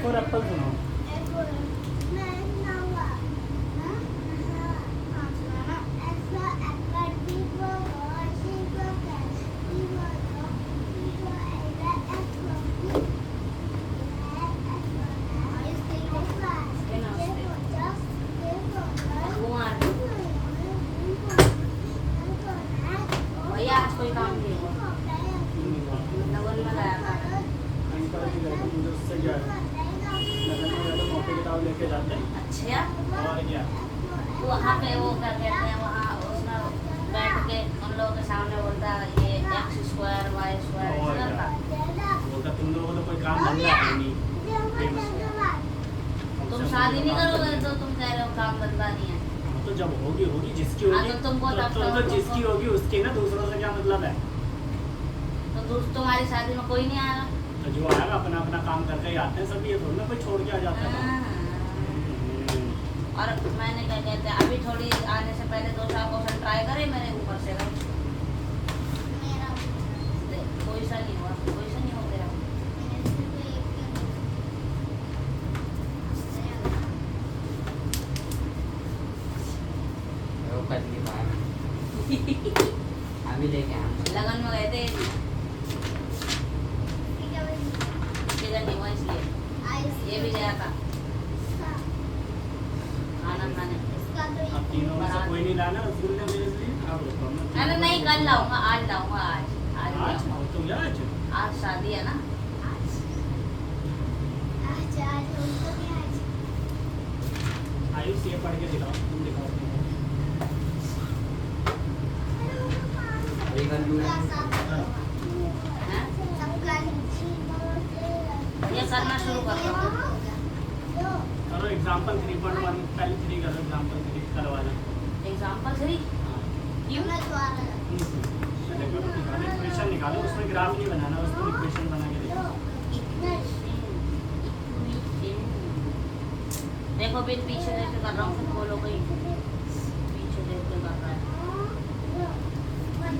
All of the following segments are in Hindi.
फॉर एप्पल सुनाओ। भैया आज कोई काम नहीं हुआ, लगन में गया था। अंकल जी गए थे, मुझे उससे क्या है, लगन में गए तो कॉपी किताब लेके जाते हैं अच्छा, और क्या। तो वहाँ पे वो क्या कहते हैं, वहाँ उसमें बैठ के उन लोगों के सामने बोलता ये x स्क्वायर y स्क्वायर और ऐसा क्या। करता। बोलता तुम लोगों को तो कोई काम धंधा है नहीं। तुम शादी नहीं करोगे तो तुम कह रहे हो काम धंधा नहीं है। तो जब होगी होगी जिसकी हाँ, होगी तो तुमको तब तो जिसकी होगी उसकी ना, दूसरों से क्या मतलब है। तो तुम्हारी शादी में कोई नहीं आएगा। तो जो आएगा अपना अपना काम करके ही आते हैं सभी, ये थोड़ी ना कोई छोड़ के आ जाता है। हाँ। और मैंने क्या कहते हैं, अभी थोड़ी आने से पहले 2 साल क्वेश्चन ट्राई करे मेरे ऊपर से ना, कोई सा नहीं हुआ, कोई सा नहीं हो गया। अभी लेके लगन में गए थे, चिकन नहीं हुआ इसलिए ये भी गया था खाना खाने। अब तीनों में से कोई नहीं लाना रसगुल्ले मेरे लिए। अब रुको मैं अरे नहीं, कल लाऊंगा, आज लाऊंगा, आज आज लाऊंगा। तो आज आज शादी है ना। आयुष ये पढ़ के दिखाओ, तुम दिखाओ। अभी कर लूँगा। हैं? ये करना शुरू कर दो। करो एग्जांपल 3.1 पहले 3 करो, एग्जांपल 3 करवा लें। एग्जाम्पल 3 क्यों? इक्वेशन निकालो, उसमें ग्राफ नहीं बनाना, उसमें इक्वेशन बना के देखो। देखो भी पीछे देख के कर रहा हूँ, फिर बोलो कोई पीछे देख के कर रहा है।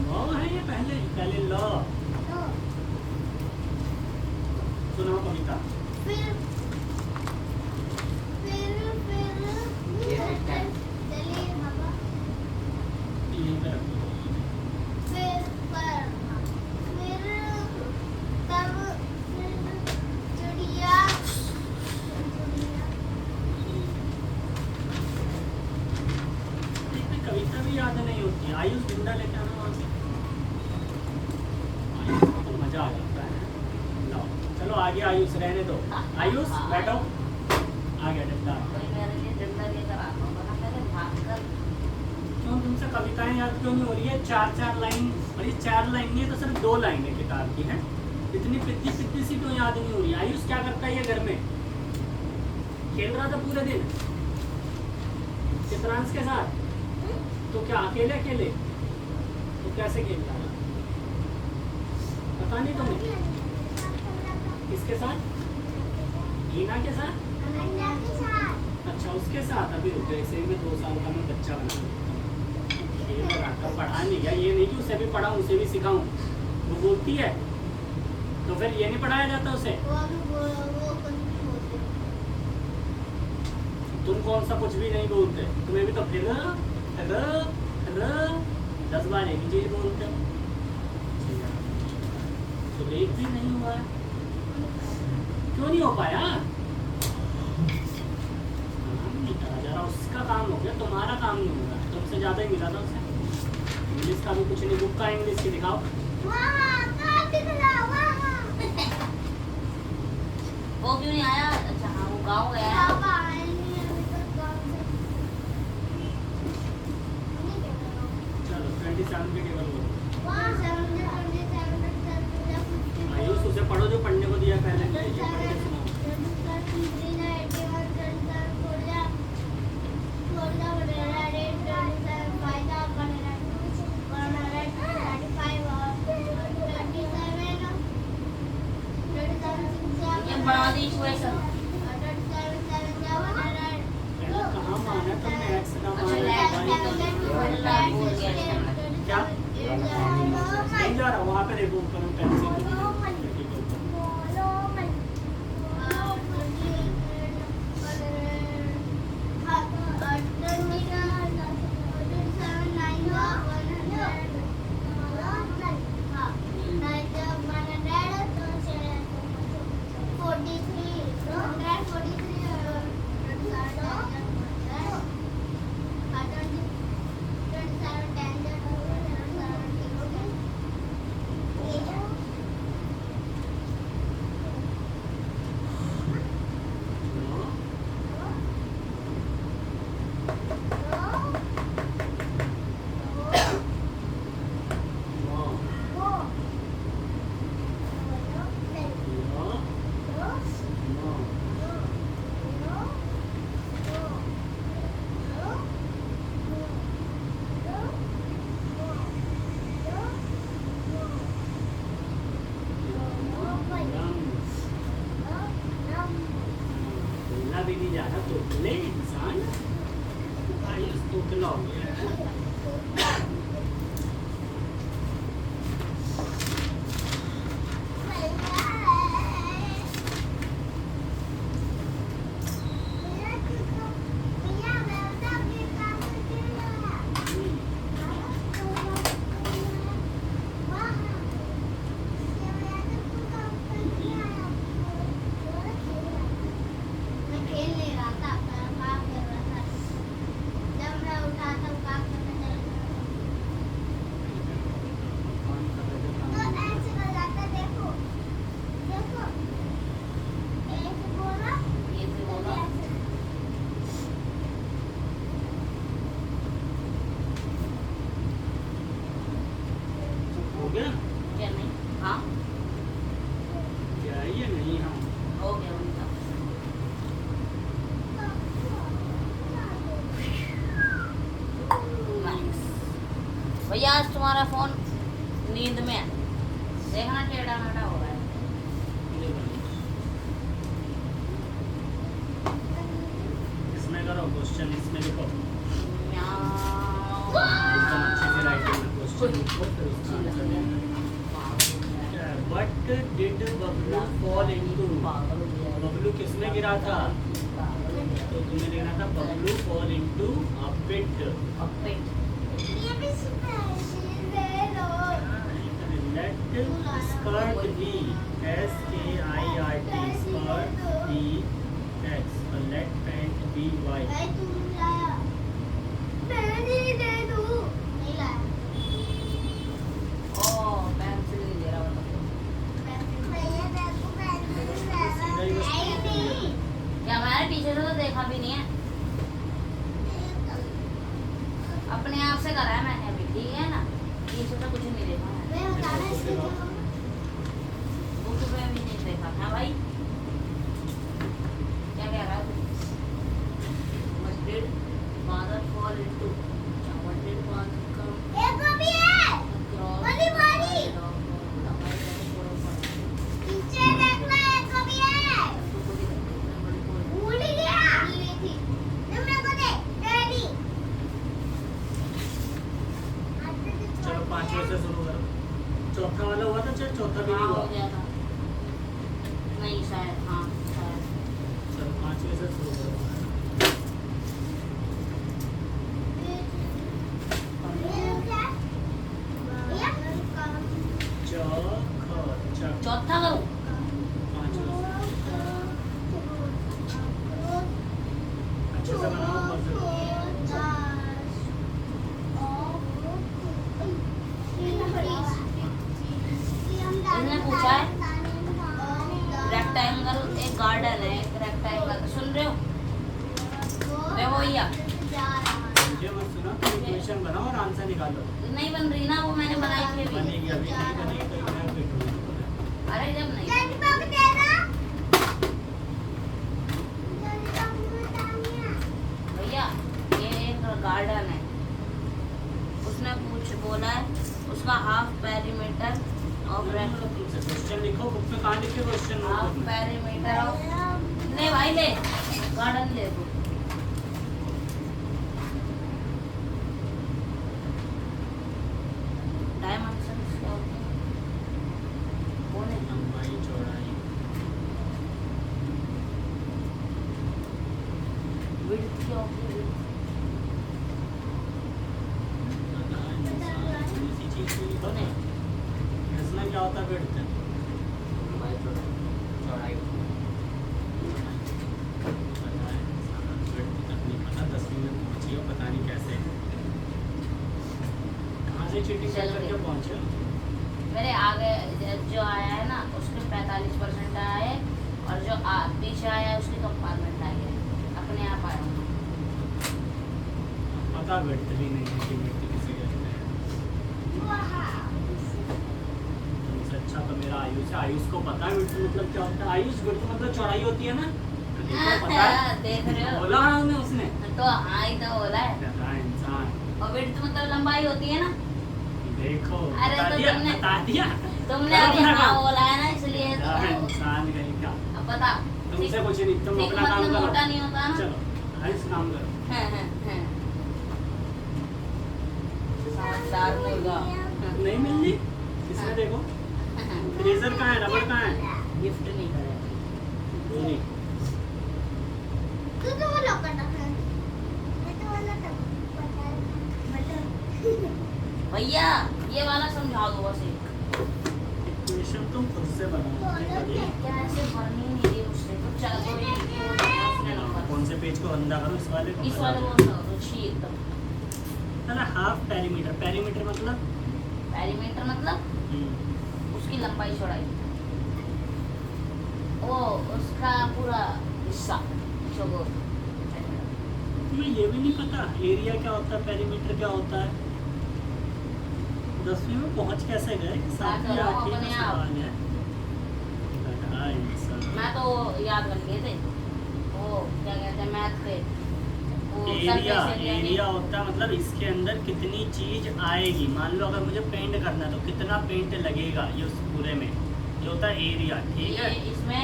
लॉ है ये, पहले लॉ सुनाओ कविता। यहीं पे रखो। कविता भी याद नहीं होती है। आयुष जिंदा लेके आना वहाँ से, आयुष को तो मजा आ जाता है। लो चलो आगे, आयुष रहने दो। आयुष बैठो, आ गया डंडा। कोई मेरे लिए डंडा लेकर आता हूँ, वरना पहले भागकर। क्यों तुमसे कविताएं याद क्यों नहीं हो रही है? 4-4 लाइन, और ये 4 लाइन नहीं है तो सिर्फ 2 लाइन है किताब की है। इतनी पिद्दी सी क्यों याद नहीं हो रही है? आयुष क्या करता है ये घर में? खेल रहा था पूरे दिन चित्रांश के साथ, तो क्या अकेले अकेले तो कैसे खेलता है पता नहीं तुम्हें? किसके साथ? हीना के साथ? अच्छा उसके साथ। अभी रुक गए, इसे में 2 साल का मैं बच्चा बना खेल रहा था, पढ़ा नहीं गया। ये नहीं कि उसे भी पढ़ाऊँ, उसे भी सिखाऊँ। वो बोलती है तो फिर ये नहीं पढ़ाया जाता उसे। तुम कौन सा कुछ भी नहीं बोलते, तुम्हें भी तो फिर 10 बार एक ही चीज बोलते हो। तो एक भी नहीं हुआ है, क्यों नहीं हो पाया? जरा उसका काम हो गया, तुम्हारा काम नहीं होगा। तुमसे ज्यादा ही मिला था उसे। इंग्लिश का भी कुछ नहीं, बुक का इंग्लिश की दिखाओ। वो क्यों नहीं आया? अच्छा हाँ, वो गाँव गया है। चलो 27 के टेबल बोलो। आयुष उसे पढ़ो जो पढ़ने को दिया पहले, ये पढ़ के सुनाओ। ये बना दी इक्वेशन। कहाँ माना तुमने? एक्स का अच्छा माना लैब है, में तो वाई का लैब हो गया। क्या नहीं जा रहा? वहाँ पे देखो ऊपर में पेंसिल नहीं जा रहा तोतले इंसान भाई उस तोतला हो गया है। ये से बोला हो गया क्या नहीं हाँ क्या है ये नहीं हाँ हो गया उनका नाइस भैया आज तुम्हारा फोन नींद में है देखना टेढ़ा मेढ़ा हो रहा है ये वाली। इसमें करो क्वेश्चन इसमें लिखो म्याऊ। एकदम अच्छे से राइटिंग में क्वेश्चन लिखो फिर उसका आंसर देना what did Bablu fall into Bablu किसमें गिरा था तो तुम्हें लिखना था Bablu fall into a pit let skirt be SKIRT skirt be X let pant be Y ओ पेंसिल नहीं दे रहा मतलब क्या मैंने पीछे से तो देखा भी नहीं है अपने आप से करा है मैंने अभी ठीक है ना पीछे से कुछ नहीं देखा मैंने बुक पे भी नहीं देखा था भाई क्या कह रहा है did father fall into what did father कम चलो पांचवे से शुरू करो चौथा वाला हुआ था चल चौथा भी नहीं हाँ हो हुआ गया था नहीं शायद हाँ शायद चलो पांचवे से शुरू करो च ख च चौथा करूँ पांचवे से अच्छे से बनाओ मत इसने पूछा है रेक्टेंगल एक गार्डन है एक रेक्टेंगल सुन रहे हो देखो भैया मुझे मत सुना क्वेश्चन बनाओ और आंसर निकालो नहीं बन रही ना वो मैंने बनाई थी अभी बनेगी अभी नहीं बनेगी तो मैं बैठूंगा अरे जब नहीं भैया ये एक गार्डन है उसने कुछ बोला है उसका हाफ पेरीमीटर ऑफ क्वेश्चन लिखो बुक में कहाँ लिखे क्वेश्चन हाफ पेरीमीटर ऑफ नहीं भाई ले गार्डन ले तू डायमेंशंस क्या होते हैं वो नहीं लंबाई चौड़ाई विड्थ क्या होती है इसी चीज को लिखो ना इसमें क्या होता है विड्थ लंबाई चौड़ाई पता 10वीं में पहुंची हो पता नहीं कैसे कहाँ से चीटिंग कर करके पहुंचे मेरे आगे जो आया है ना उसके 45% आया है और जो पीछे आया है उसकी कंपार्टमेंट आई है अपने आप आया हूँ पता विड्थ भी नहीं है कि विड्थ किसे कहते हैं तुमसे अच्छा तो मेरा आयुष है आयुष को पता है विड्थ मतलब क्या होता है आयुष विड्थ मतलब चौड़ाई होती है ना प्रदीप को पता है देख रहे हो बोला है उन्हें उसने तो हाँ ही तो बोला है कहता है इंसान और विड्थ मतलब लंबाई होती है ना देखो अरे बता तो दिया तुमने- बता दिया तुमने अभी हाँ बोला है ना इसलिए कहता है तो इंसान कहीं का अब बता तुम तुमसे कुछ नहीं, तुम थिक अपना काम मतलब करो। मोटा नहीं होता ना। चलो हाइस काम करो। हैं। समझदार मुर्गा। नहीं मिल रही इसमें देखो, फ्रीजर कहाँ है, रबड़ कहाँ है? गिफ्ट नहीं करे। नहीं भैया ये वाला समझा दो बस एक। इक्वेशन तुम खुद से बनाओ ठीक है जी? क्या ऐसे भरनी नहीं रही उससे तो चल दो ये उसने नंबर। कौन से पेज को अंधा करो, इस वाले को? इस वाले को कर दो छी एकदम। ना हाफ पेरीमीटर, पेरीमीटर मतलब पेरीमीटर मतलब उसकी लंबाई चौड़ाई, वो उसका पूरा हिस्सा जो वो तुम्हें ये भी नहीं पता एरिया क्या होता है, पेरीमीटर क्या होता है? 10वीं में पहुंच कैसे गए? सातवीं करो आठवीं अपने का आप। सवाल है। गधा इंसान। मैं तो याद बन गए थे वो क्या कहते हैं मैथ के वो एरिया, surface area के- एरिया होता है मतलब इसके अंदर कितनी चीज आएगी। मान लो अगर मुझे पेंट करना है तो कितना पेंट लगेगा, ये उस पूरे में ये होता है एरिया, ठीक है? ये इसमें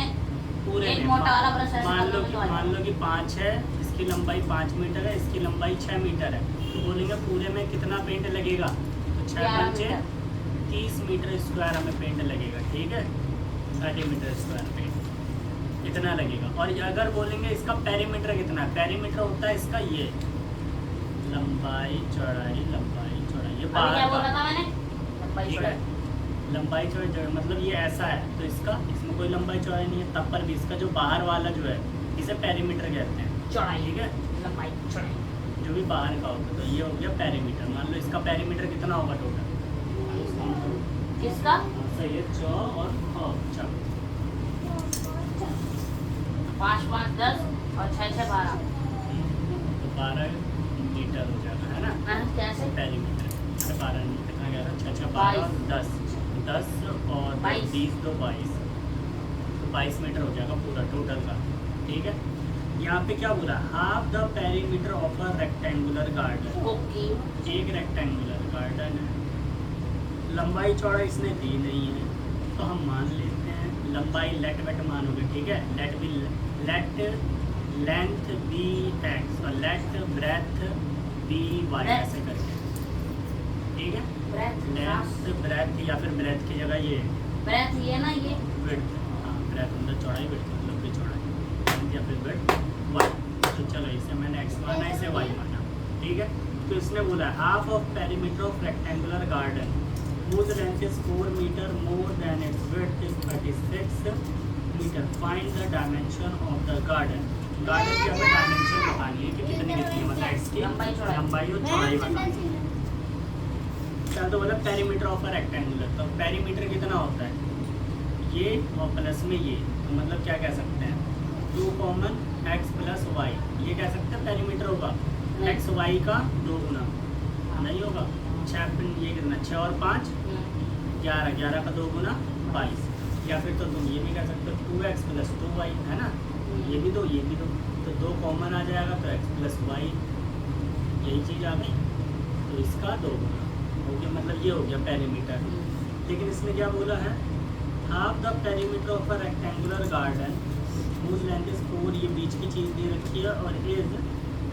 पूरे एक में मोटा वाला ब्रश ऐसे मान लो करने में कि तो आ मान लो कि 5 है, इसकी लंबाई 5 मीटर है, इसकी लंबाई 6 मीटर है, तो बोलेंगे पूरे में कितना पेंट लगेगा, तो 6 11 पंचे मीटर। 30 मीटर स्क्वायर हमें पेंट लगेगा, ठीक है? 30 मीटर स्क्वायर पेंट इतना लगेगा। और ये अगर बोलेंगे इसका पेरीमीटर कितना है, पेरीमीटर होता है इसका ये लंबाई चौड़ाई, ये अभी बाहर क्या बोला का, था मैंने लंबाई ठीक है? चौड़ाई। लंबाई चौड़ाई मतलब ये ऐसा है तो इसका, इसमें कोई लंबाई चौड़ाई नहीं है, तब पर भी इसका जो बाहर वाला जो है इसे पेरीमीटर कहते हैं, चौड़ाई ठीक है? लंबाई चौड़ाई जो भी बाहर का होगा तो ये हो गया पेरीमीटर। मान लो इसका पेरीमीटर कितना होगा टोटल? किसका सही है, 6 और 6 5 5 10 और 6 6 12 तो 12 मीटर हो जाएगा, है ना? कैसे पेरीमीटर 12 मीटर कितना गया था? 6 6 12 10 और 22 20 तो 22, तो 22 मीटर हो जाएगा पूरा टोटल का, ठीक है? यहाँ पे क्या बोला? Half the perimeter of a rectangular garden. Okay एक रेक्टेंगुलर गार्डन है, लंबाई चौड़ाई इसने दी नहीं है तो हम मान लेते हैं लंबाई लेट वेट मानोगे, ठीक है? लेट लेंथ बी एक्स और let breadth be y, Breadth। ऐसे करके, ठीक है? ब्रेथ लेंथ ब्रेथ या फिर ब्रेथ की जगह ये ब्रेथ ये ना ये विड्थ, हाँ ब्रेथ मतलब चौड़ाई, विड्थ मतलब भी चौड़ाई, लेंथ या फिर विड्थ वाई। तो चलो इसे मैंने एक्स माना, इसे वाई माना, ठीक है? तो इसने बोला half of perimeter of rectangular garden whose length is 4 meter more than its width is 36 meter. Find the dimension of the garden. Garden की हमें डायमेंशन बतानी है कि कितनी कितनी, मतलब इसकी लंबाई चौड़ाई। लंबाई और चौड़ाई बतानी है। चल तो बोला पेरीमीटर ऑफ अ रेक्टेंगुलर, तो पेरीमीटर कितना होता है? ये और प्लस में ये, तो मतलब क्या कह सकते हैं? 2 कॉमन x प्लस वाई, ये कह सकते हैं पेरीमीटर होगा x y का 2 गुना, नहीं होगा? 6 ये कितना, 6 और 5 11, 11 का 2 गुना 22, या फिर तो तुम ये भी कह सकते हो 2x प्लस 2y, है ना? ये भी दो ये भी दो, तो 2 कॉमन आ जाएगा तो x प्लस वाई, यही चीज़ आ गई, तो इसका 2 गुना हो गया, मतलब ये हो गया पेरीमीटर। लेकिन इसने क्या बोला है? Half the perimeter of a rectangular garden whose length is 4, ये बीच की चीज़ दे रखी है, और इज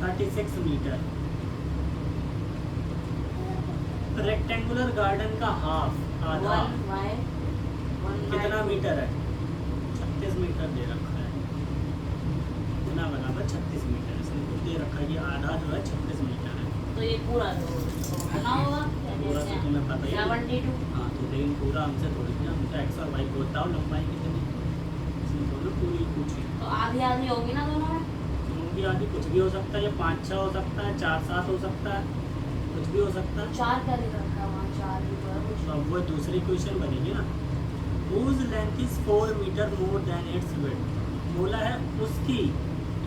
36 मीटर। रेक्टेंगुलर गार्डन का हाफ, आधा कितना मीटर है? 36 मीटर दे रखा है, कितना बराबर 36 मीटर इसने खुद दे रखा है, ये आधा जो है 36 मीटर है। तो ये पूरा तो कितना होगा पूरा तो तुम्हें पता ही है। 72 हाँ तो लेकिन पूरा हमसे थोड़ी ना, हम तो एक्स और वाई को बताओ लंबाई कितनी, इसमें थोड़ी पूरी पूछी। तो आधी आधी होगी ना दोनों में? भी आदि कुछ भी हो सकता है, ये 5 6 हो सकता है, 4 7 हो सकता है, कुछ भी हो सकता है। 4 क्या लिख रखा है वहाँ? 4 भी तो है कुछ। तो अब वो दूसरी क्वेश्चन बनेगी ना, whose length is 4 metre more than its width, बोला है उसकी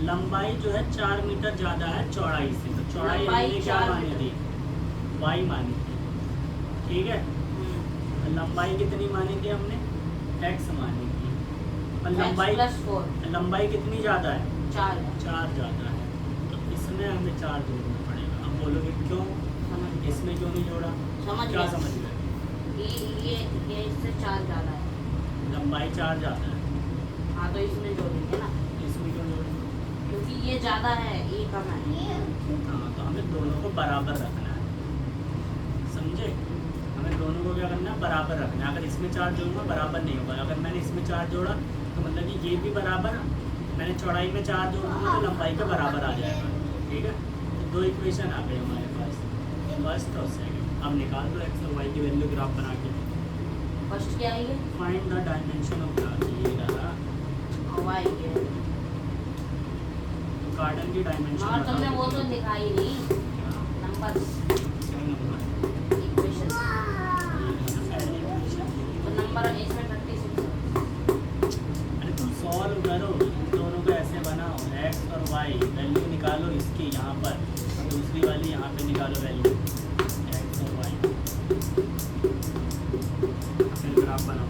लंबाई जो है 4 मीटर ज़्यादा है चौड़ाई से, तो चौड़ाई लंबाई हमने क्या 4 मानी थी? वाई मानी थी, ठीक है? लंबाई कितनी मानी थी हमने? एक्स मानी थी, और लंबाई +4 लंबाई कितनी ज़्यादा है? 4 4 ज़्यादा है, तो इसमें हमें 4 जोड़ना पड़ेगा। अब बोलोगे क्यों, इसमें क्यों नहीं जोड़ा? समझ क्या गया। समझ गए? ये इससे 4 ज़्यादा है। लंबाई 4 ज़्यादा है, हाँ तो इसमें जोड़ेंगे ना। क्योंकि ये ज़्यादा है, ये कम है। हाँ, तो हमें दोनों को बराबर रखना है, समझे? हमें दोनों को क्या करना है, बराबर रखना है। अगर इसमें 4 जोड़ूंगा बराबर नहीं होगा, अगर मैंने इसमें 4 जोड़ा तो मतलब कि ये भी बराबर, मैंने चौड़ाई में 4 जोड़ूंगा तो लंबाई के बराबर आ जाएगा, ठीक है? तो 2 इक्वेशन आ गए हमारे पास, फर्स्ट और सेकंड। अब निकाल दो एक्स और वाई की वैल्यू ग्राफ बना के। फर्स्ट क्या है ये? Find the dimension of graph, ये रहा वाई के। गार्डन की डायमेंशन। और तुमने वो तो दिखाई नहीं, नंबर इक्वेशन। तो नंबर इसमें 36 है। अरे तुम सॉल्व करो, इन दोनों को ऐसे बनाओ, एक्स और वाई वैल्यू निकालो इसकी यहाँ पर, और दूसरी वाली यहाँ पे निकालो वैल्यू एक्स और वाई, फिर ग्राफ बनाओ।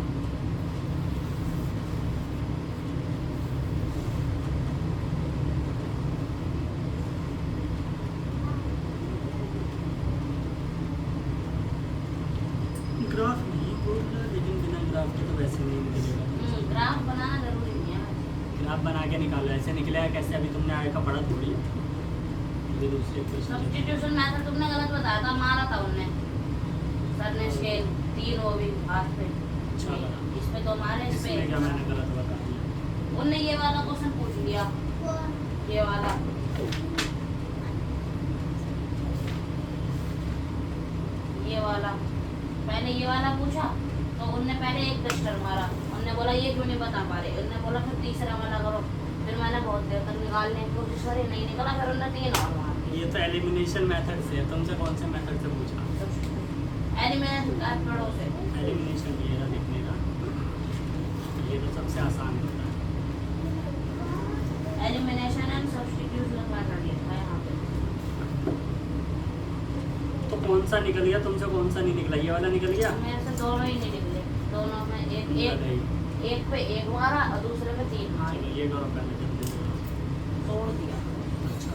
ग्राफ नहीं बोल रहा, लेकिन बिना ग्राफ के तो वैसे नहीं निकलेगा। ग्राफ बनाना जरूरी नहीं है। ग्राफ बना के निकालो, ऐसे निकलेगा कैसे? अभी तुमने आगे का पढ़ा थोड़ी है। ये दूसरे क्वेश्चन सब्स्टिट्यूशन मेथड तुमने गलत बताया था, मारा था उनने सर ने स्केल 3 वो भी हाथ पे। अच्छा बना। इस पे तो मारे, इस पे इसमें क्या मैंने गलत बता दिया? उनने ये वाला क्वेश्चन पूछ लिया, ये वाला। ये वाला पहले ये वाला पूछा तो उनने पहले एक डस्टर मारा, उनने बोला ये क्यों नहीं बता पा रहे, उनने बोला फिर तीसरा वाला करो। फिर मैंने बहुत देर तक निकालने की कोशिश करी, नहीं निकला, फिर उन्होंने 3 और मार दिए। ये तो एलिमिनेशन मेथड से है, तुमसे कौन से मेथड से पूछा? एलिमिनेशन का पढ़ो से। एलिमिनेशन ये रहा लिखने का, ये तो सबसे आसान होता है। एलिमिनेशन एंड सब्स्टिट्यूशन मेथड लिखा है यहाँ पे। तो कौन सा निकल गया तुमसे, कौन सा नहीं निकला? ये वाला निकल गया। मेरे से दोनों ही नहीं निकले, दोनों में एक पे 1 मारा और दूसरे पे 3 मारे, चलो ये करो पहले जल्दी से। तोड़ दिया। अच्छा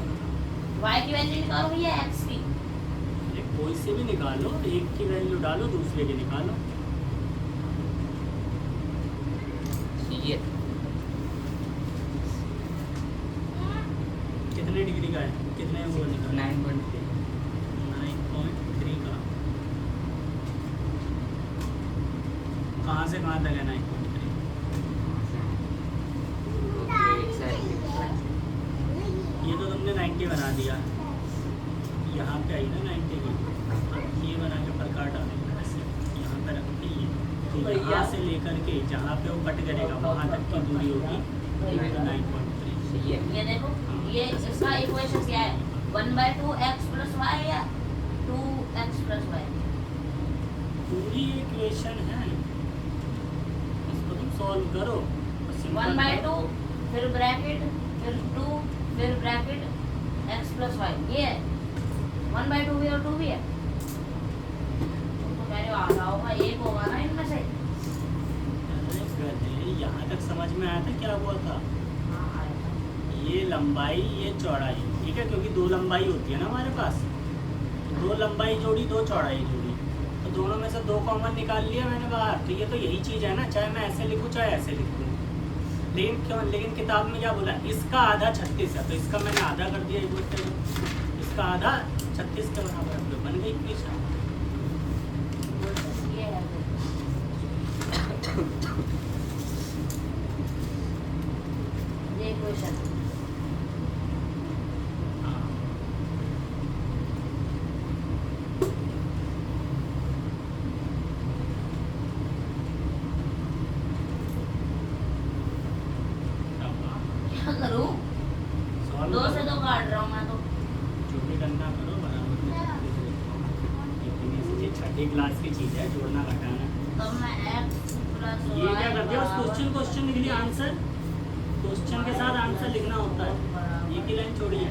y की वैल्यू निकालो या x की? एक कोई से भी निकालो, एक की वैल्यू डालो, दूसरे की निकालो। ये कितने डिग्री का है, कितने वो निकाल? 9.3 9.3 का। कहाँ से कहाँ तक है 9.3? ये तो तुमने 90 बना दिया, यहाँ पे आई ना 90 की। अब ये बना के पर काट डालेंगे ऐसे, यहाँ पे रख के ये, तो यहाँ से लेकर के जहाँ पे वो कट करेगा वहाँ तक की दूरी होगी 9.3। ये देखो, ये इसका इक्वेशन क्या है? 1/2 x + y या 2x + y? पूरी इक्वेशन है, इसको तुम सॉल्व करो। 1/2 फिर ब्रैकेट फिर 2 फिर ब्रैकेट x + y, ये है 1/2 भी और 2 भी है। तो पहले आधा होगा, एक होगा ना इनमें से। यहाँ तक समझ में आया था क्या हुआ था? हाँ आया था। ये लंबाई ये चौड़ाई, ठीक है, क्योंकि 2 लंबाई होती है ना हमारे पास, 2 लंबाई जोड़ी 2 चौड़ाई जोड़ी, तो दोनों में से 2 कॉमन निकाल लिया मैंने बाहर। तो ये तो यही चीज़ है ना, चाहे मैं ऐसे लिखूँ चाहे ऐसे लिखूँ। लेकिन किताब में क्या बोला? इसका आधा 36 है, तो इसका मैंने आधा कर दिया, इसका आधा 36 के बराबर बन गई इक्वेशन। ये है ये इक्वेशन। क्या करूं? सॉल्व 2 से 2 काट रहा हूं मैं तो। जो भी करना करो बराबर में 36 ये 6ठी क्लास की चीज़ है, जोड़ना घटाना। तब मैं x + ये y क्या करते हो? बराबर- क्वेश्चन लिख लिया, आंसर क्वेश्चन के साथ आंसर लिखना होता है। ये की लाइन छोड़िए।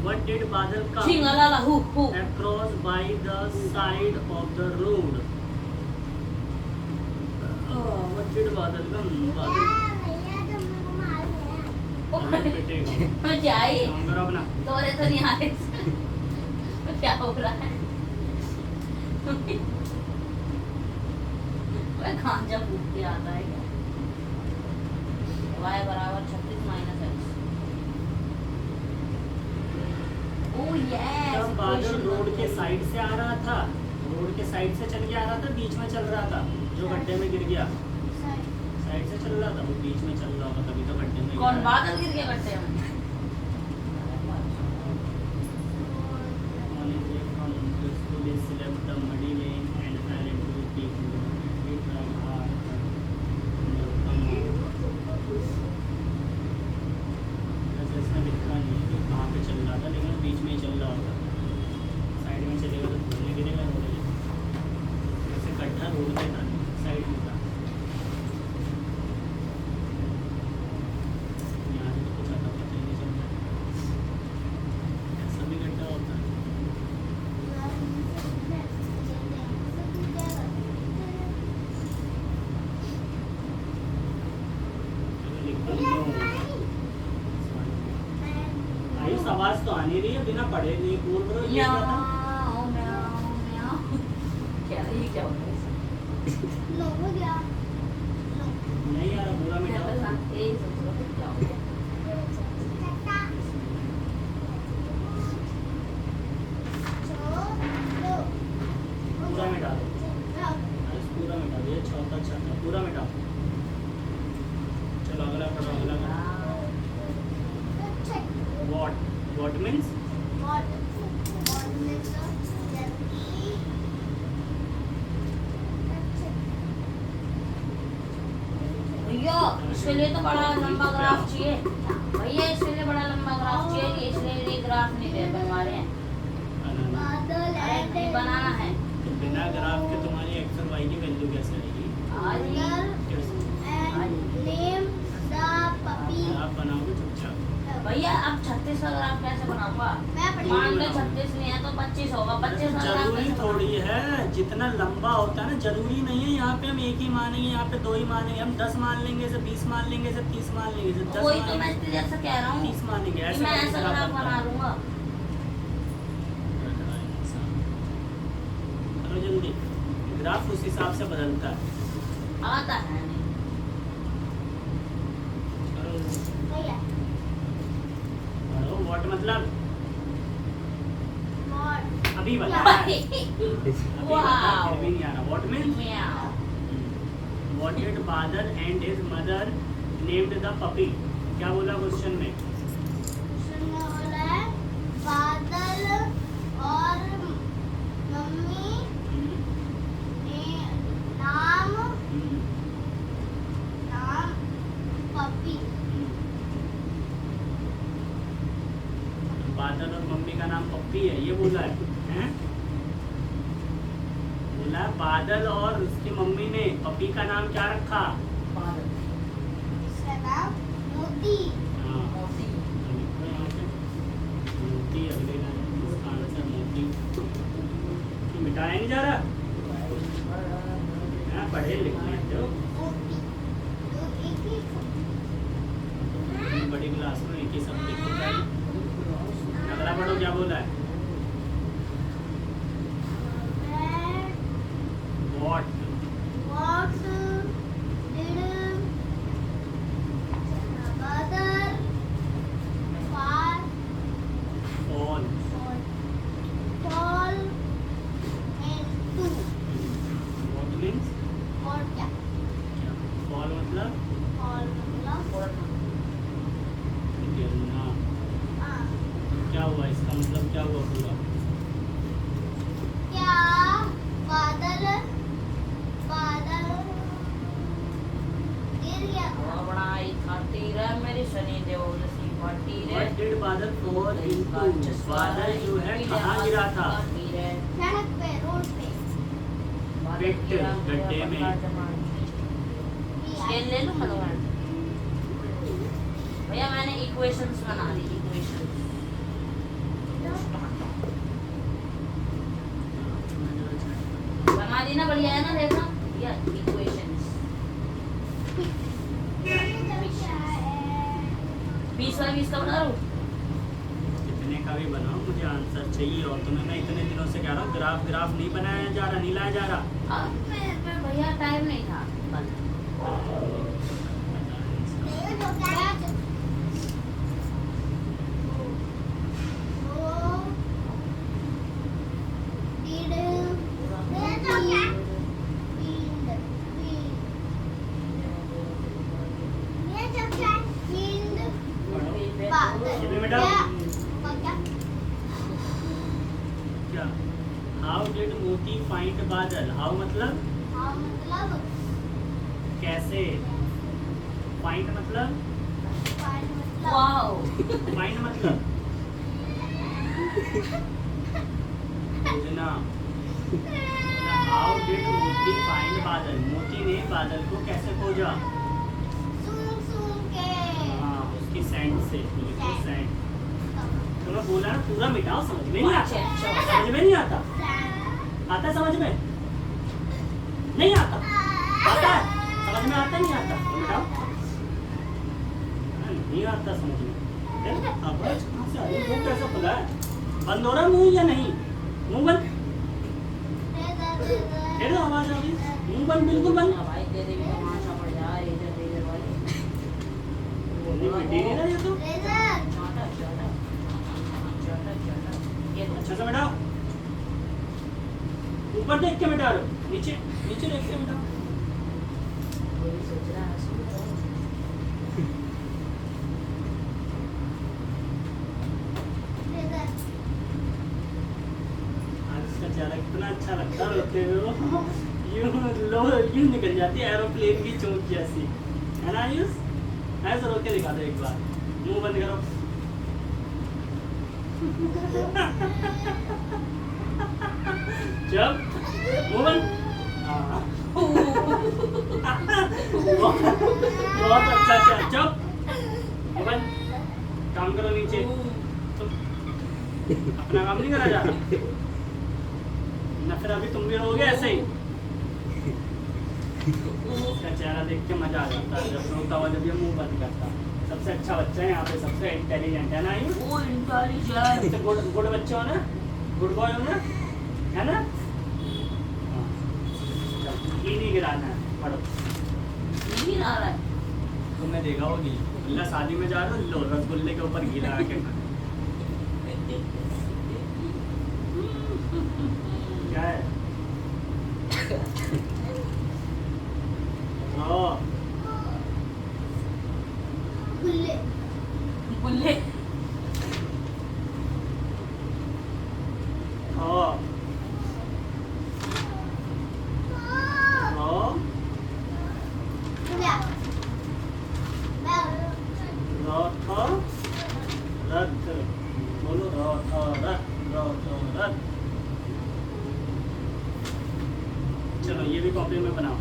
व्हाट डिड बादल का छिंगला who across by the side of the road? What did बादल का बादल हमें पिटेगा। मैं जाई काम करो अपना। तोरे तो नहीं आ रहे। क्या हो रहा है? मैं गांजा फूक के आता है क्या? y = 36 - x यस तब बादल रोड के साइड से आ रहा था, रोड के साइड से चल के आ रहा था, बीच में चल रहा था, जो गड्ढे में गिर गया साइड से चल रहा था, वो बीच में चल रहा होगा, तभी तो गड्ढे में कौन गिरा है। बादल गिर के करते हैं All India from police left the muddy lane and fell into the deep pool. He tried hard, but no come out. वैसे इसमें लिखा नहीं है कि कहाँ पे चल रहा था, लेकिन बीच में ही चल रहा होगा। साइड में चलेगा तो धूल में गिरेगा, रोड में। वैसे गड्ढा रोड पे था, साइड में था। यहाँ से तो कुछ आता पता ही नहीं चलता। ऐसा भी गड्ढा होता है। आयुष आवाज तो आनी रही है, बिना पढ़े नहीं बोल रहे हो, ये क्या था? म्याऊं, म्याऊं, म्याऊं। क्या ये क्या हो रहा है नहीं यार, पूरा मैं मिटाओ। बस यही सोच रहा हूँ क्या हो गया पूरा मिटा दो, आयुष पूरा मिटा दो, ये चौथा छठा पूरा मिटाओ। चलो अगला पढ़ो, अगला पढ़ो। What means? भैया इसके लिए तो बड़ा लंबा ग्राफ चाहिए भैया, इसके लिए बड़ा लंबा ग्राफ चाहिए कि इसलिए ये ग्राफ नहीं दे बनवा रहे हैं। अरे नहीं बनाना है तो बिना ग्राफ के तुम्हारी एक्स और वाई की वैल्यू कैसे आएगी? कैसे? ग्राफ बनाओगे चुपचाप। भैया अब 36 का ग्राफ कैसे बनाऊंगा? मान लो 36 नहीं है तो 25 होगा, 25 का ग्राफ जरूरी कैसे थोड़ी है, जितना लंबा होता है ना, जरूरी नहीं है यहाँ पे हम एक ही मानेंगे, यहाँ पे दो ही मानेंगे, हम 10 मान लेंगे, इसे 20 मान लेंगे, इसे 30 मान लेंगे, इसे 10 वही तो मैं मानेंगे, इसलिए जैसा कह रहा हूँ 30 मानेंगे, कि ऐसे मैं कैसे ऐसा ग्राफ ग्राफ बनता बना है? लूंगा। करो जल्दी, ग्राफ उस हिसाब से बदलता है। आता है नहीं। करो व्हाट मतलब अभी बताया है। अभी बताया, फिर भी नहीं आ रहा। व्हाट मीन्स व्हाट डिड बादल and his mother named the puppy? क्या बोला क्वेश्चन में? बादल और मम्मी हम्म, ने नाम हम्म, पपी हम्म। बादल और मम्मी का नाम पप्पी है, ये बोला है, हैं? बोला बादल और उसकी मम्मी ने पपी का नाम क्या रखा? इसका नाम मोती। हाँ, तो लिखो यहाँ पे मोती, अगले लाइन इसका आंसर मोती। ये मिटाया नहीं जा रहा? हाँ, पढ़े लिखने दो। मोती तो एक ही बड़ी क्लास में एक ही सब लिखो पहले। अगला पढ़ो, क्या बोला है? What? What did mother All. fall into? What means? और क्या? Fall मतलब fall मतलब गिरना। हाँ, क्या हुआ, इसका मतलब क्या हुआ पूरा? क्या बादल बादल गिर गया था? बड़ा ही खाती रह मेरी शनि देओल सी फटी रे। What did बादल fall into? बादल जो है कहाँ गिरा था? सड़क पे, रोड पे। पेट, गड्ढे में। स्केल ले लूं मतलब भैया, मैंने इक्वेशंस बना दी, इक्वेशंस बना दी ना, बढ़िया है ना, देखना या इक्वेशंस 20/20 का बना रहा हूँ। कितने का भी बनाओ, मुझे आंसर चाहिए। और तुम्हें मैं इतने दिनों से कह रहा हूँ, ग्राफ नहीं बनाया जा रहा, नहीं लाया जा रहा। अब मैं भैया टाइम नहीं था बस। वो ये भी मिटाओ। क्या क्या? हाउ डिड मोती फाइंड बादल? हाउ मतलब हाँ मतलब कैसे? फाइंड मतलब फाइंड मतलब वाओ फाइंड मतलब खोजना। हाउ डिड मोती फाइंड बादल? मोती ने बादल को कैसे खोजा? सुन सुन के हाँ, उसकी सैंड से। लिखो सैंड। तो मैं बोला ना पूरा मिटाओ, समझ में नहीं आता। अच्छा। समझ में नहीं आता। आता है समझ में? नहीं आता। आता है समझ में? आता नहीं आता? तो मिटाओ। नहीं आता समझ में। आवाज कहाँ से आ रही है? मुंह कैसा खुला है? बंद हो रहा है मुंह या नहीं? मुंह बंद। फिर आवाज आ रही है। मुंह बंद, बिल्कुल बंद। भाई तेरे भी तमाशा पड़ जा रेजर रेजर वाले नहीं मिट ही नहीं रहा ये तो। चाटा चाटा चाटा चाटा ये अच्छा से मिटाओ। ऊपर देख के मिटा रहे हो? नीचे नीचे देख के मिटाओ। ये भी सोच रहा है सुन रहा हूँ। आज इसका चेहरा कितना अच्छा लगता है रोते हुए वो। यूं निकल जाती है एरोप्लेन की चोंच जैसी, है ना आयुष? ऐसे रोक के दिखा दो एक बार। मुंह बंद करो। जब मुंह बंद। हाँ। बहुत अच्छा अच्छा। चुप। मुंह बंद। काम करो नीचे। अपना काम नहीं करा जा रहा ना? फिर अभी तुम भी रहोगे ऐसे ही। इसका चेहरा देख के मजा आ जाता है जब रोता हुआ, जब ये मुंह बंद करता। सबसे अच्छा बच्चा है यहाँ पे, सबसे इंटेलिजेंट है ना ये? वो इंटेलिजेंट सबसे गुड गुड बच्चे हो ना? गुड बॉय हो ना? है ना? हाँ। चल, घी नहीं गिराना है, पढ़ो। नहीं आ रहा है तुम्हें देखा होगी अल्लाह शादी में जा रहे हो, लो रसगुल्ले के ऊपर घी लगा के खा। क्या है? हाँ। गुल्ले बुल्ले हाँ। हाँ। क्या रथ बोलो, रथ। चलो ये भी कॉपी में बनाओ।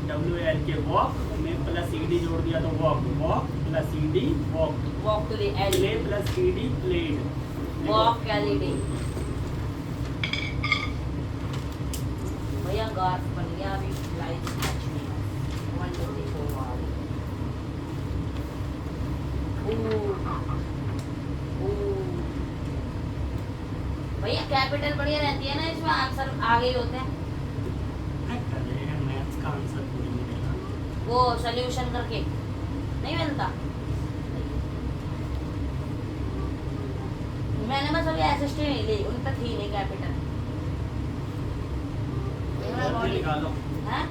WAL के वॉक में प्लस ED जोड़ दिया तो walk plus ED walk. Walk to the play L plus ED played. Walk LED भैया गार्ड बन गया अभी लाइट मैच में 1 2 3 4 वाली भैया कैपिटल बढ़िया रहती है ना, इसमें आंसर आगे ही होते हैं। मैथ्स का आंसर पूरी मिलेगा। वो सॉल्यूशन करके नहीं मिलता। मैंने बस अभी एसएसटी नहीं ली, उन पर थी नहीं कैपिटल। निकालो हैं?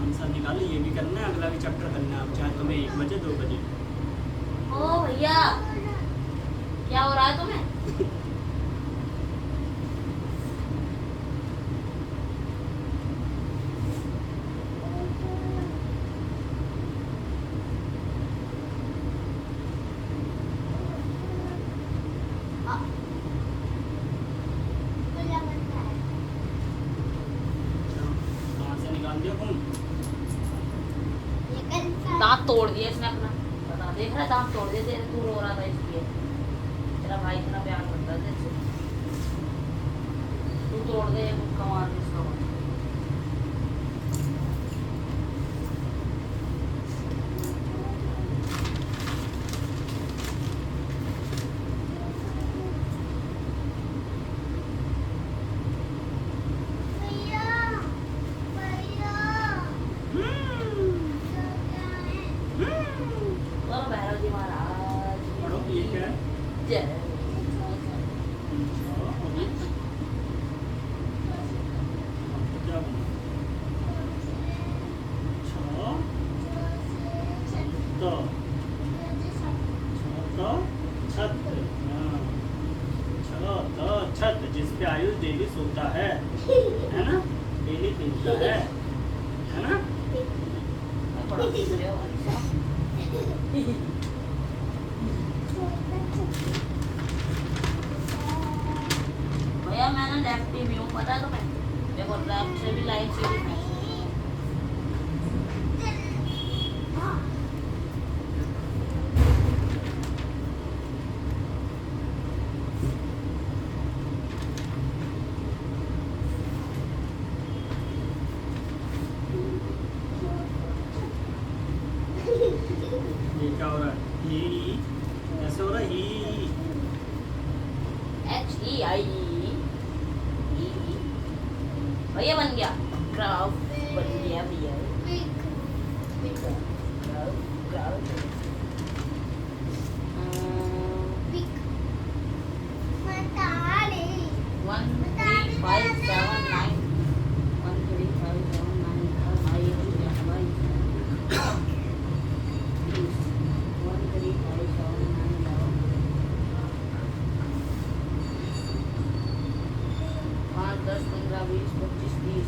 आंसर निकालो। ये भी करना है, अगला भी चैप्टर करना है, चाहे तुम्हें 1 बजे 2 बजे। ओ भैया क्या हो रहा है तुम्हें? कहाँ से निकाल दिया तुम? दांत तोड़ दिया इसने अपना, बता देख रहा है, दांत तोड़ दिए तेरे, तू रो रहा था इसलिए। तेरा भाई इतना प्यार करता है तेरे से, तू तोड़ दे कमाल इसका। बोलो भैरव जी महाराज पढ़ो ये क्या है? जय। क्या बना? 6 तो अरे भाई साहब। भैया मैं ना लेफ्टी भी हूँ, पता है तुम्हें? देखो लेफ्ट से भी लाइन से भी मैं। ये क्या हो रहा है? ही ऐसे हो रहा है ही। HEIE भैया बन गया, क्राउड बन गया भैया। Crowd one three five seven nine 5 10 15 20 25 30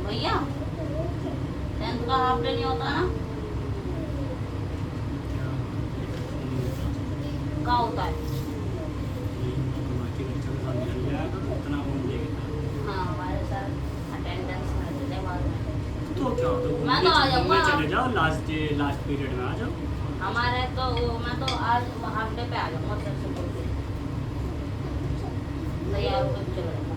भैया 10th का हाफ डे नहीं होता ना, क्या होता है? हाँ हमारे सर अटेंडेंस में देते हैं बाद में। तो क्या होता है? मैं तो आ जाऊंगा। चले जाओ लास्ट पीरियड में आ जाओ। हमारे तो मैं तो आज हाफ डे पे आ जाऊंगा सर से बोल के। तैयार होकर चले जाऊंगा।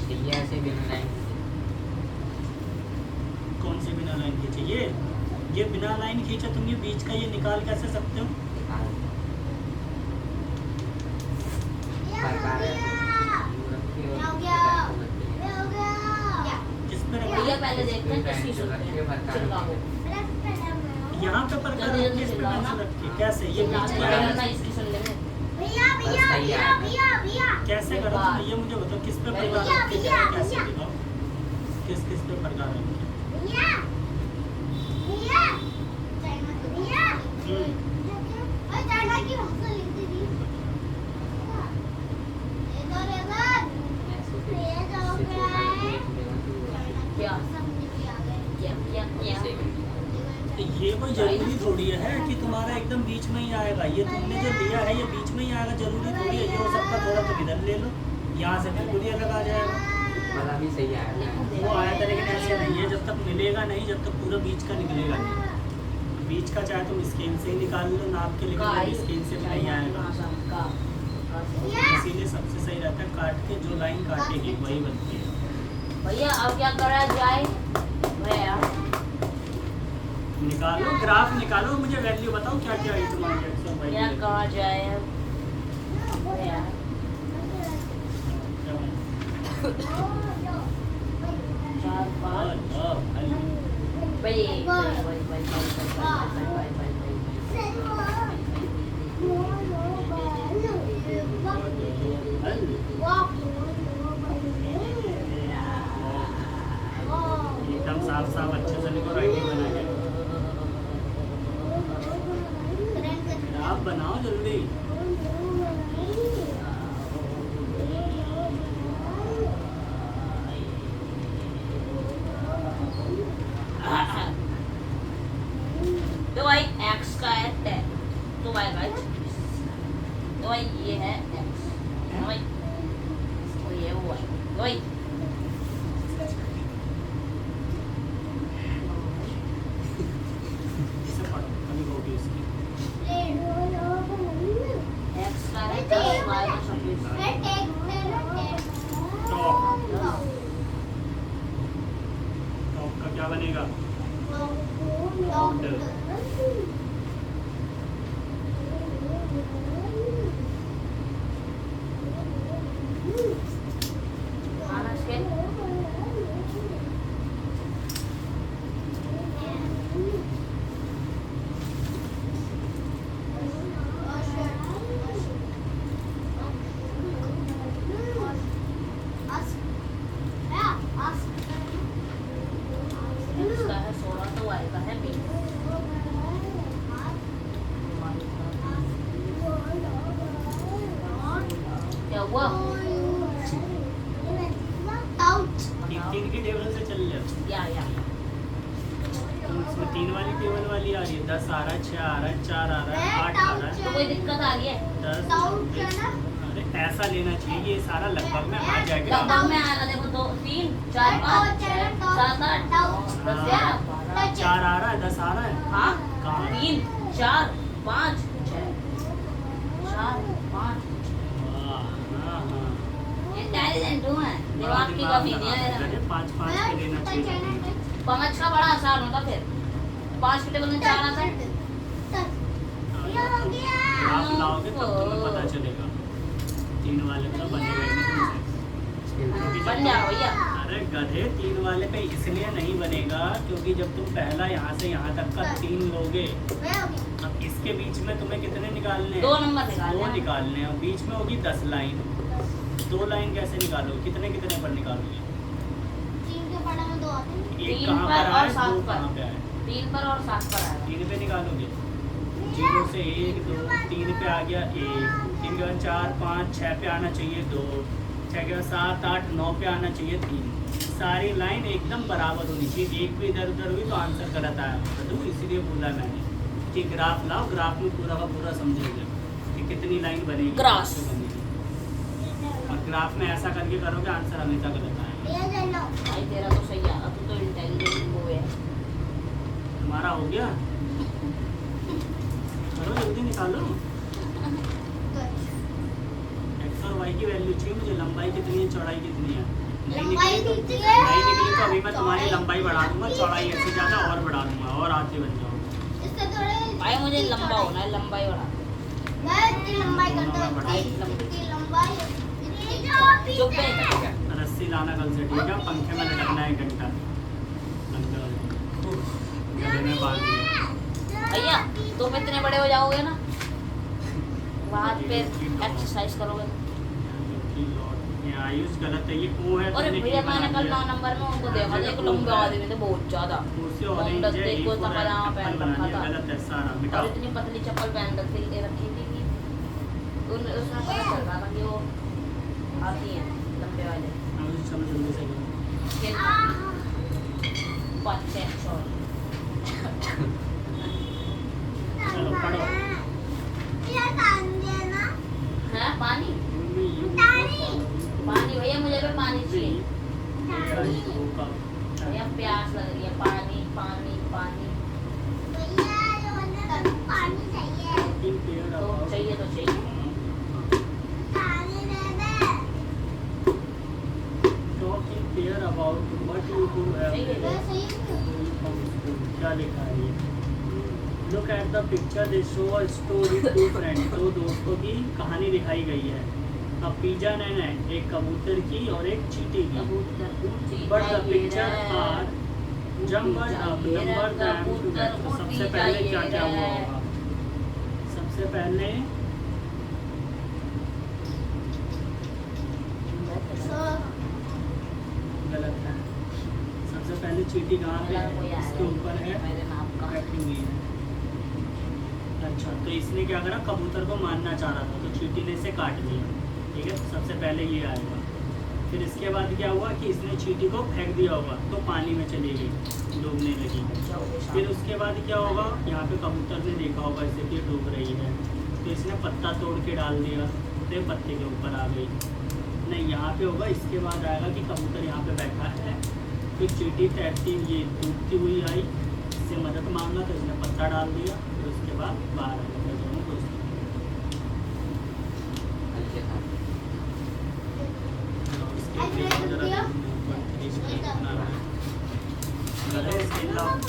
सैया से बिना लाइन कौन सी बिना लाइन खींची? ये बिना लाइन खींचा, तुम ये बीच का ये निकाल कैसे सकते हो? किस पे रखा? भैया पहले देखते हैं किसकी सुनते हैं। चिल्लाओ। यहाँ पे पर जल्दी जल्दी किस पे चिल्लाओ पेंसिल ना। रखी है? कैसे ये बीच चिल्लाते का रहेगा है? ना, इसकी सुन लेंगे। कैसे करो तुम? ये मुझे बताओ, किस पे प्रकार भैया, रखी है? कैसे दिखाओ? किस पे प्रकार रखी है? क्या क्या क्या क्या तो ये कोई जरूरी थोड़ी है कि तुम्हारा एकदम बीच में ही आएगा। ये तुमने जो लिया है ये बीच में ही आएगा, जरूरी थोड़ी है। ये हो सकता है थोड़ा तुम इधर ले लो, यहाँ से बिल्कुल ही अलग आ जाएगा। वाला भी सही आया। वो आया था लेकिन ऐसे नहीं है, जब तक मिलेगा नहीं, जब तक पूरा बीच का निकलेगा नहीं। बीच का चाहे तुम स्केल से ही निकाल लो नाप के, लेकिन स्केल से भी नहीं आएगा। इसीलिए सबसे सही रहता है काट के, जो लाइन काटेगी वही बनती है। भैया अब क्या करा जाए? भैया निकालो ग्राफ निकालो, मुझे वैल्यू बताओ क्या क्या है तुम्हारी x और y क्या की। करा जाए? भैया क्या बना? 4 5 भाई एकदम साफ साफ अच्छे से लिखो, राइटिंग बना के। आप बनाओ जल्दी। तो भाई x का है 10, तो भाई गाइस तो भाई ये है x, तो भाई तो ये वो है, तो भाई इसे पढ़ो, अभी होगी इसकी। x का है 10 y का 26। टॉप टॉप का क्या बनेगा? खाना स्केल इसका है 16 तो वाई का है 20 क्या हुआ तीन तीन की टेबल से चल ले। या तो इसमें 3 वाली टेबल वाली आ रही है, 10 आ रहा है, 6 आ रहा है, 4 आ रहा है, 8 आ रहा तो है, कोई दिक्कत आ रही है 10। अरे ऐसा लेना चाहिए, ये सारा लगभग में आ जाएगा। लगभग में आएगा देखो 2 3 4 5 6 7 8 9 10 11 12 4 आ रहा है, 10 आ रहा है। हाँ कहाँ? 3 4 5 6 4 5 वाह, हाँ, हाँ। इंटेलिजेंट हूँ मैं दिमाग की कमी नहीं है 5-5 के लेना चाहिए। 5 का बड़ा आसान होता फिर 5 के टेबल में 4 आता है आप लाओगे तब तुम्हें पता चलेगा। 3 वाले का बनेगा ही नहीं तुमसे। बन जाओ भैया अरे गधे, 3 वाले पे इसलिए नहीं बनेगा क्योंकि जब तुम पहला यहाँ से यहाँ तक का 3 लोगे, अब इसके बीच में तुम्हें कितने निकालने हैं? 2 नंबर निकालने 2 हैं। निकालने हैं और बीच में होगी 10 लाइन। 2 लाइन कैसे निकालोगे? कितने कितने पर निकालोगे? एक 3 कहाँ पर पर और आए, 7 दो पर कहाँ पे आए? 3 पर और 7 पर आएगा 3 पे निकालोगे। 0 से 1 2 3 पे आ गया 1, 3 के बाद 4 5 6 पे आना चाहिए 2, 6 के बाद 7 8 9 पे आना चाहिए 3। सारी लाइन एकदम बराबर होनी चाहिए, एक भी इधर उधर हुई तो आंसर गलत आया। तो इसीलिए बोला मैंने कि ग्राफ लाओ, ग्राफ में पूरा का पूरा समझोगे कि कितनी लाइन बनेगी, ग्राफ। कैसे बनेगी। और ग्राफ में ऐसा करके करोगे आंसर हमेशा गलत आएगा। भाई तेरा तो सही है तू तो इंटेलिजेंट हो है तुम्हारा हो गया, करो जल्दी निकालो। एक्स और वाई की वैल्यू चाहिए मुझे। लंबाई कितनी है, चौड़ाई कितनी है? नहीं निकली तो अभी मैं तुम्हारी लंबाई बढ़ा दूंगा, चौड़ाई ऐसे ज़्यादा और बढ़ा दूंगा और आते बन जाओगे। भाई मुझे लंबा होना है लंबाई बढ़ा चुप है रस्सी लाना कल से, ठीक है? पंखे में लटकना है 1 घंटा। गले में बांध दिया। भैया तुम इतने बड़े हो जाओगे ना वहाँ पे एक्सरसाइज करोगे ये आयुष गलत है, ये ओ है। और तुमने भैया की मैंने बना कल दिया। 9 नंबर में उनको देखा था एक लंबे आदमी थे बहुत ज्यादा कुर्सी हम ऑरेंज है, देखो ये पूरा पजामा एप्पल पहन बना रखा दिया। था गलत है, सारा और मिटाओ। इतनी पतली चप्पल पहन रखी थी कि उसमें पता चल रहा था कि वो आती है लंबे वाले आयुष चलो जल्दी से करो। खेल 5 6 चलो पढ़ो। है पानी पानी भैया मुझे भी पानी चाहिए भैया प्यास लग रही है पानी पानी पानी तो चाहिए तो चाहिए Talking fair about what you do every day. क्या लिखा है ये? Look at the picture. They show a story to friends. 2 दोस्तों की कहानी दिखाई गई है। अब पिजन है, एक कबूतर की और एक चींटी की। But the picture are jumbled up. Number them together. तो सबसे पहले क्या क्या हुआ होगा? सबसे पहले गलत है। सबसे पहले चींटी कहाँ पे है? इसके ऊपर है, मेरे नाम का बैठी हुई है। अच्छा, तो इसने क्या करा? कबूतर को मारना चाह रहा था तो चींटी ने इसे काट दिया, ठीक है? तो सबसे पहले ये आएगा। फिर इसके बाद क्या हुआ कि इसने चींटी को फेंक दिया होगा तो पानी में चली गई, डूबने लगी। फिर उसके बाद क्या होगा? यहाँ पे कबूतर ने देखा होगा इसे कि डूब रही है तो इसने पत्ता तोड़ के डाल दिया, तो पत्ते के ऊपर आ गई। नहीं, यहाँ पे होगा। इसके बाद आएगा कि कबूतर यहाँ पे बैठा है, फिर चींटी तैरती ये डूबती हुई आई, इससे मदद मांगा तो इसने पत्ता डाल दिया, फिर उसके बाद बाहर आ गए दोनों दोस्त। और उसके लिए जरा ऊपर इसमें कितना है? अरे स्किन लॉक,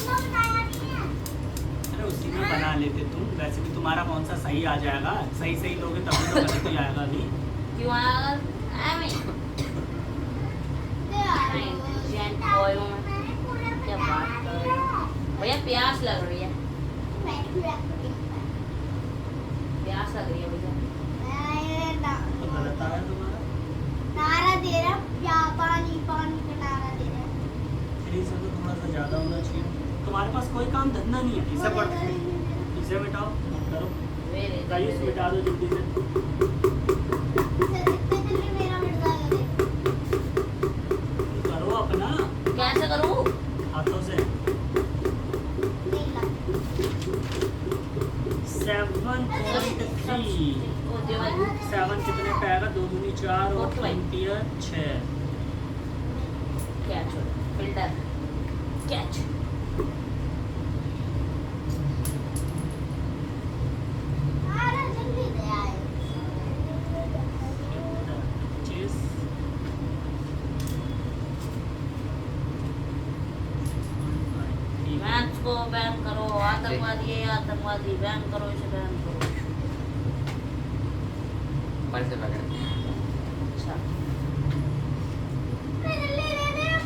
अरे उसी में बना लेते तुम। वैसे भी तुम्हारा कौन सा सही आ जाएगा, सही सही लोगे तभी तो गलत ही आएगा अभी। क्यों आएगा? इंटेलिजेंट बॉय हूँ मैं, क्या बात कर रही हो भैया? प्यास लग रही है, प्यास लग रही है भैया। तो गलत आया तुम्हारा। नारा दे रहा, या पानी पानी का नारा दे रहा। थ्री से तो थोड़ा सा ज़्यादा होना चाहिए। तुम्हारे पास कोई काम धंधा नहीं है, इसे पढ़, इसे मिटाओ, मत करो। वेरी गाइस मिटा दो जल्दी से। मेरा मिट जाएगा। करो अपना कैसे करूँ? हाथों से। नहीं लगा। 7.3 ओ देवा 7 कितने पे आएगा? 2 दूनी 4 और Okay. 20 6। Catch filter catch. नारा जल्दी दे आए। चीज मैच को बैन करो, आतंकवादी है आतंकवादी, बैन करो इसे, बैन करो। ऊपर से पकड़ते हैं। अच्छा ले ले लिया।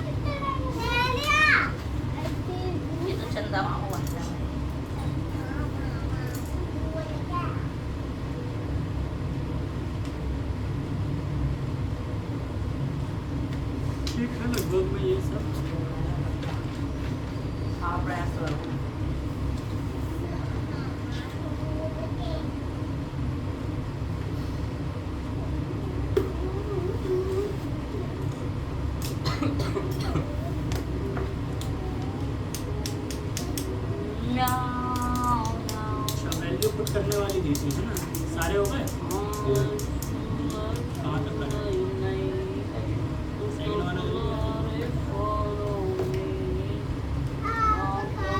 ये तो चंदा मामा बन गया। ठीक है लगभग में ये सब। आप प्रयास करो। अच्छा वैल्यू पुट करने वाली दी थी है ना? सारे हो गए? कहाँ तक कर? सेकंड वाला जो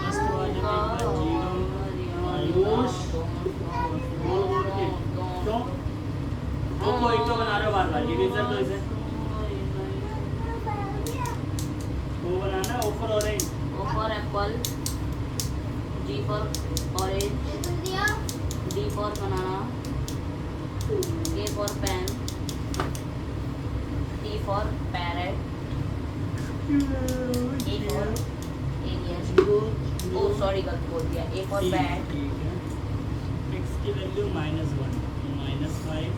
फर्स्ट वाले में का 0 आयुष बोल बोल के क्यों? दो को एक तो बना रहे हो बार बार, डिवीजन दो इसे। वो बनाना है, O for orange। O for apple, G for orange, D for banana, A for pen, T for parrot, A for alien, oh sorry गलत बोल दिया, A for bat, ठीक है। x की वैल्यू -1 -5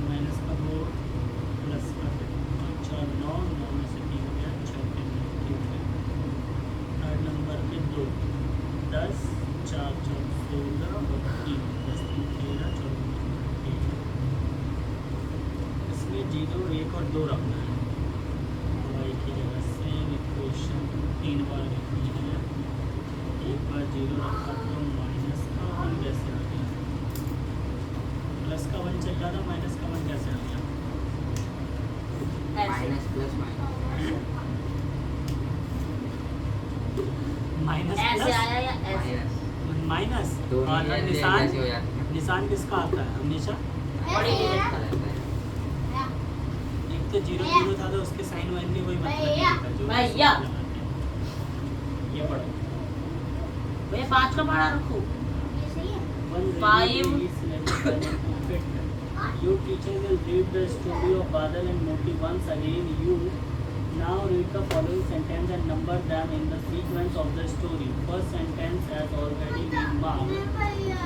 माइनस का 2 प्लस का 4 9 9 में से 3 गया 6 के ठीक है। थर्ड नंबर पे 2 10 4 4 16 और 3 10 3 13 14 ठीक है। इसमें 0 1 और 2 रखना है y की जगह। सेम इक्वेशन 3 बार लिखनी है। एक बार 0 रखा तो माइनस का 1 कैसे आ गया? प्लस का 1 चल रहा था, माइनस का 1 कैसे आ गया? ऐसे माइनस प्लस माइनस ऐसे प्लस आया या ऐसे? माइनस माइनस दो और मिलियन निशान, जैसी हो जाती है। निशान किसका आता है हमेशा? बड़ी डिजिट अच्छा लगता है। एक तो 0 0 था तो उसके साइन वाइन भी वही मतलब भैया। नहीं था जो भैया। लगाते हैं। ये पढ़ो भैया 5 का भाड़ा रखो। Five. You teacher will read the story of Badal and Moti once again. You now read the following sentence and number them in the sequence of the story. First sentence has already been marked for you.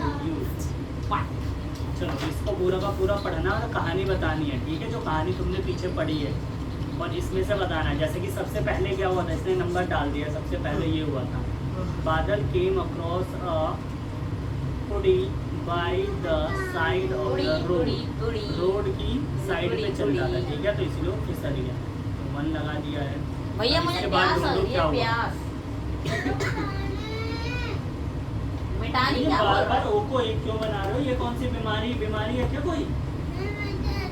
चलो इसको पूरा का पूरा पढ़ना और कहानी बतानी है, ठीक है? जो कहानी तुमने पीछे पढ़ी है और इसमें से बताना है। जैसे कि सबसे पहले क्या हुआ था, इसने नंबर डाल दिया। सबसे पहले ये हुआ था, बादल केम अक्रॉस अ पुडी bye the side of the road. Road की साइड पे चल रहा था, ठीक है? तो इसलिए वो फिसल गया, तो 1 लगा दिया है। भैया अब मुझे इसके बाद प्यास आ ढूंढो रही क्या है, हुआ। प्यास मिटानी ये क्या बार बोल बार रहा ओ को एक क्यों बना रहे हो? ये कौन सी बीमारी है क्या कोई?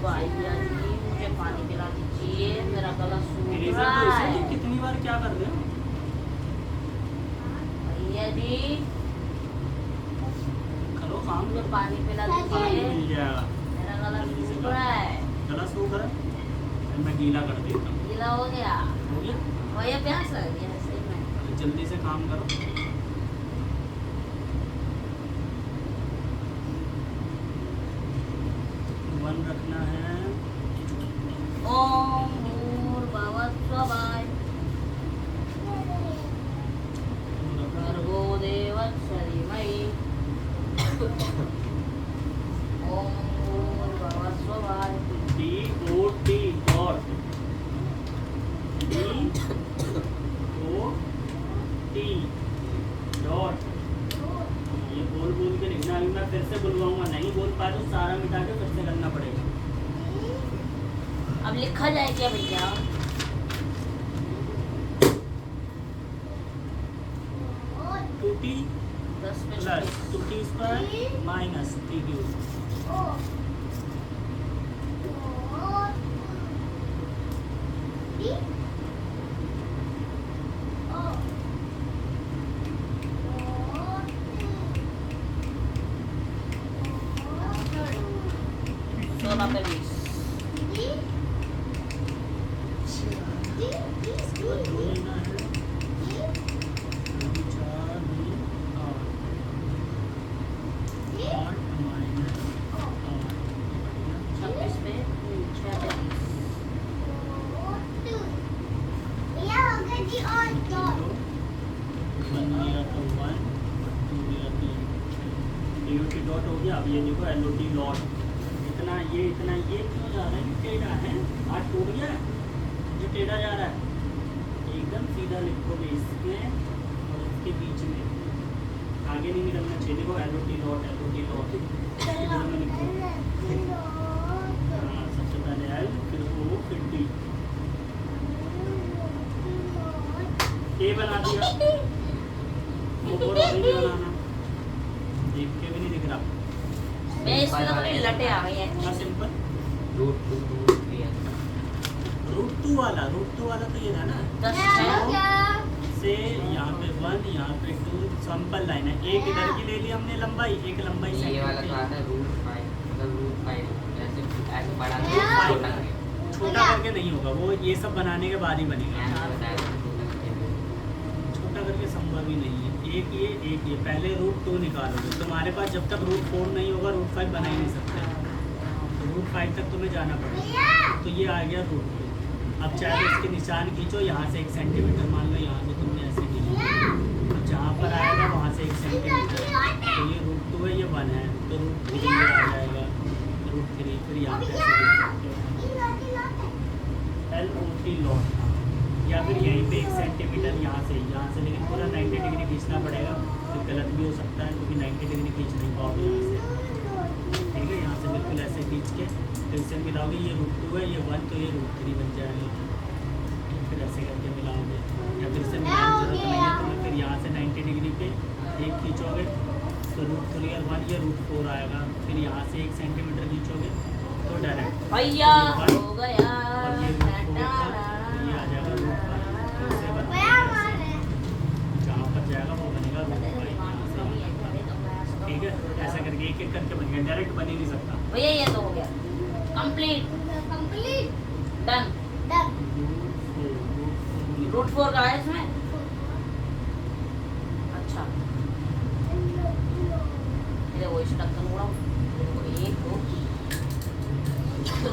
भैया जी मुझे पानी पिला दीजिए, मेरा गला सूख इरेजर रहा तो है। इसे कितनी बार क्या कर रहे हो? भैया जी करो काम मुझे करो, पानी पिला पानी दीजिए, मिल जाएगा। मेरा गला जल्दी से सूख कर। रहा है। गला सूख रहा है, मैं गीला कर देता हूँ। गीला हो गया। हो गया? भैया प्यास लग गया है सही में। जल्दी से काम करो। वन रखना है। ओम भूर्भुवः स्वः भर्गो देवस्य धीमहि ओम भूर्भुवः स्वः। DOT dot DOT dot. ये बोल बोल के लिखना। अभी मैं फिर से बुलवाऊंगा, नहीं बोल पाए तो सारा मिटा के फिर से करना पड़ेगा। अब लिखा जाए क्या भैया? टू 10 पे plus 2t square minus 3q। सोलह पे 20। इसके बाद दो लेना है। 4 में 8 माइनस 8। 26 पे 6 पे 20। वन लिया तो 1, 2 लिया तो DOT डॉट हो गया। अब ये देखो LOT लॉट। इतना ये क्यों जा रहा है? ये टेढ़ा है। आज टूट गया है, ये टेढ़ा जा रहा है। एकदम सीधा लिखोगे इसमें और इसके बीच में, आगे नहीं निकलना चाहिए। देखो LOT लॉट इधर में लिखो। हाँ, सबसे पहले L फिर O फिर T। A बना दिया। ऊपर और नहीं बनाना, देख के भी नहीं दिख रहा। मैं इसमें तो थोड़ी लटे आ गई हैं। इतना सिंपल। रूट टू वाला तो ये था ना। 10 है। से यहाँ पे 1 यहाँ पे 2 सिंपल लाइन है। एक इधर की ले ली हमने लंबाई, एक लंबाई ये वाला तो आता है रूट 5, मतलब रूट 5 ऐसे बड़ा छोटा करके। छोटा करके नहीं होगा वो, ये सब बनाने के बाद ही बनेगा। यहाँ पे बताया था छोटा करके। छोटा करके संभव ही नहीं है। एक ये पहले रूट 2 निकालोगे। तुम्हारे पास जब तक रूट 4 नहीं होगा रूट 5 बना ही नहीं सकते। तो रूट 5 तक तुम्हें जाना पड़ेगा। तो ये आ गया रूट 2। अब चाहे तो इसके निशान खींचो, यहाँ से 1 सेंटीमीटर मान लो, यहाँ से तुमने ऐसे खींचा, तो जहाँ पर आएगा वहाँ से 1 सेंटीमीटर। तो ये रूट 2 है, ये 1 है, तो रूट 3 आ जाएगा। रूट 3 फिर यहाँ पे LOT लॉट, या फिर यहीं पे 1 सेंटीमीटर यहाँ से लेकिन पूरा 90 डिग्री खींचना पड़ेगा। फिर गलत भी हो सकता है क्योंकि 90 डिग्री खींच नहीं पाओगे यहाँ से। ठीक है, यहाँ से बिल्कुल ऐसे खींच के फिर से मिलाओगे। ये रूट 2 है, ये 1, तो ये रूट 3 बन जाएगा। फिर ऐसे करके मिलाओगे, या फिर से मिलाने की जरूरत नहीं है तुम्हें। फिर यहाँ से 90 डिग्री पे एक खींचोगे तो रूट 3 और 1, ये रूट 4 आएगा। फिर यहाँ से 1 सेंटीमीटर खींचोगे तो डायरेक्ट भैया हो गया। और ये रूट 4 ये आ जाएगा रूट 5। फिर से बनाओगे, जहाँ पर जाएगा वो बनेगा रूट 5 यहाँ से। ठीक है, ऐसा करके एक एक करके बन गया, डायरेक्ट बन ही नहीं सकता। भैया ये तो हो गया कंप्लीट डन। रूट 4 का है इसमें। अच्छा ये वो स्ट्रक्चर उड़ाओ। एक दो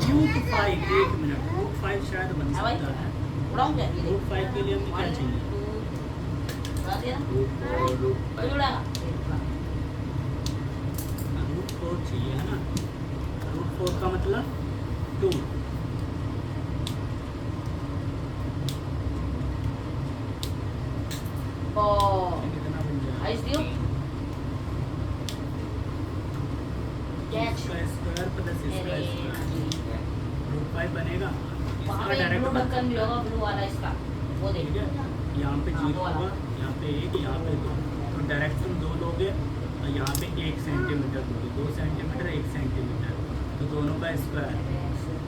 रूट 5, 1 मिनट, रूट 5 शायद बन हाँ भाई, सकता है। उड़ाऊं क्या? ये रूट 5 के लिए हमें क्या चाहिए? उड़ा दिया ना? रूट कोई उड़ाएगा? रूट 4 चाहिए है ना। रूट 4 का मतलब 2। कितना बन जाएगा? आइस दियो कैच स्क्वायर प्लस मेरे स्क्वायर रूट 5 बनेगा। वहाँ इसका पे डायरेक्ट ब्लू ढक्कन भी होगा, ब्लू वाला इसका वो ठीक देखिए। है, यहाँ पे हाँ, 0 वो वाला। होगा, यहाँ पे 1, यहाँ पे 2। तो डायरेक्ट तुम 2 लोगे और यहाँ पे 1 सेंटीमीटर दोगे। 2 सेंटीमीटर 1 सेंटीमीटर, तो दोनों का स्क्वायर,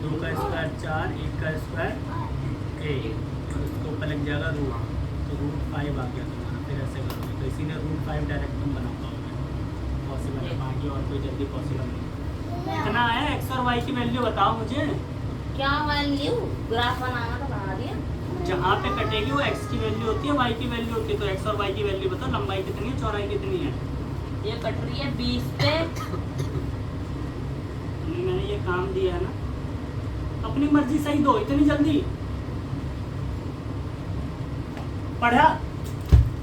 2 का स्क्वायर 4, 1 का स्क्वायर 1, और उसके ऊपर लग जाएगा रूट। तो रूट 5 आ गया तुम्हारा। फिर ऐसे करोगे तो इसीलिए रूट 5 डायरेक्ट तुम बना पाओगे। पॉसिबल है, बाकी और कोई जल्दी पॉसिबल नहीं। कितना है x और y की वैल्यू बताओ मुझे। क्या वैल्यू? ग्राफ बनाना तो बना दिया। जहाँ पे कटेगी वो x की वैल्यू होती है, y की वैल्यू होती है। तो x और y की वैल्यू बताओ, लंबाई कितनी है, चौड़ाई कितनी है। ये कट रही है 20 पे। मैंने ये काम दिया है ना, अपनी मर्जी सही दो, इतनी जल्दी पढ़ा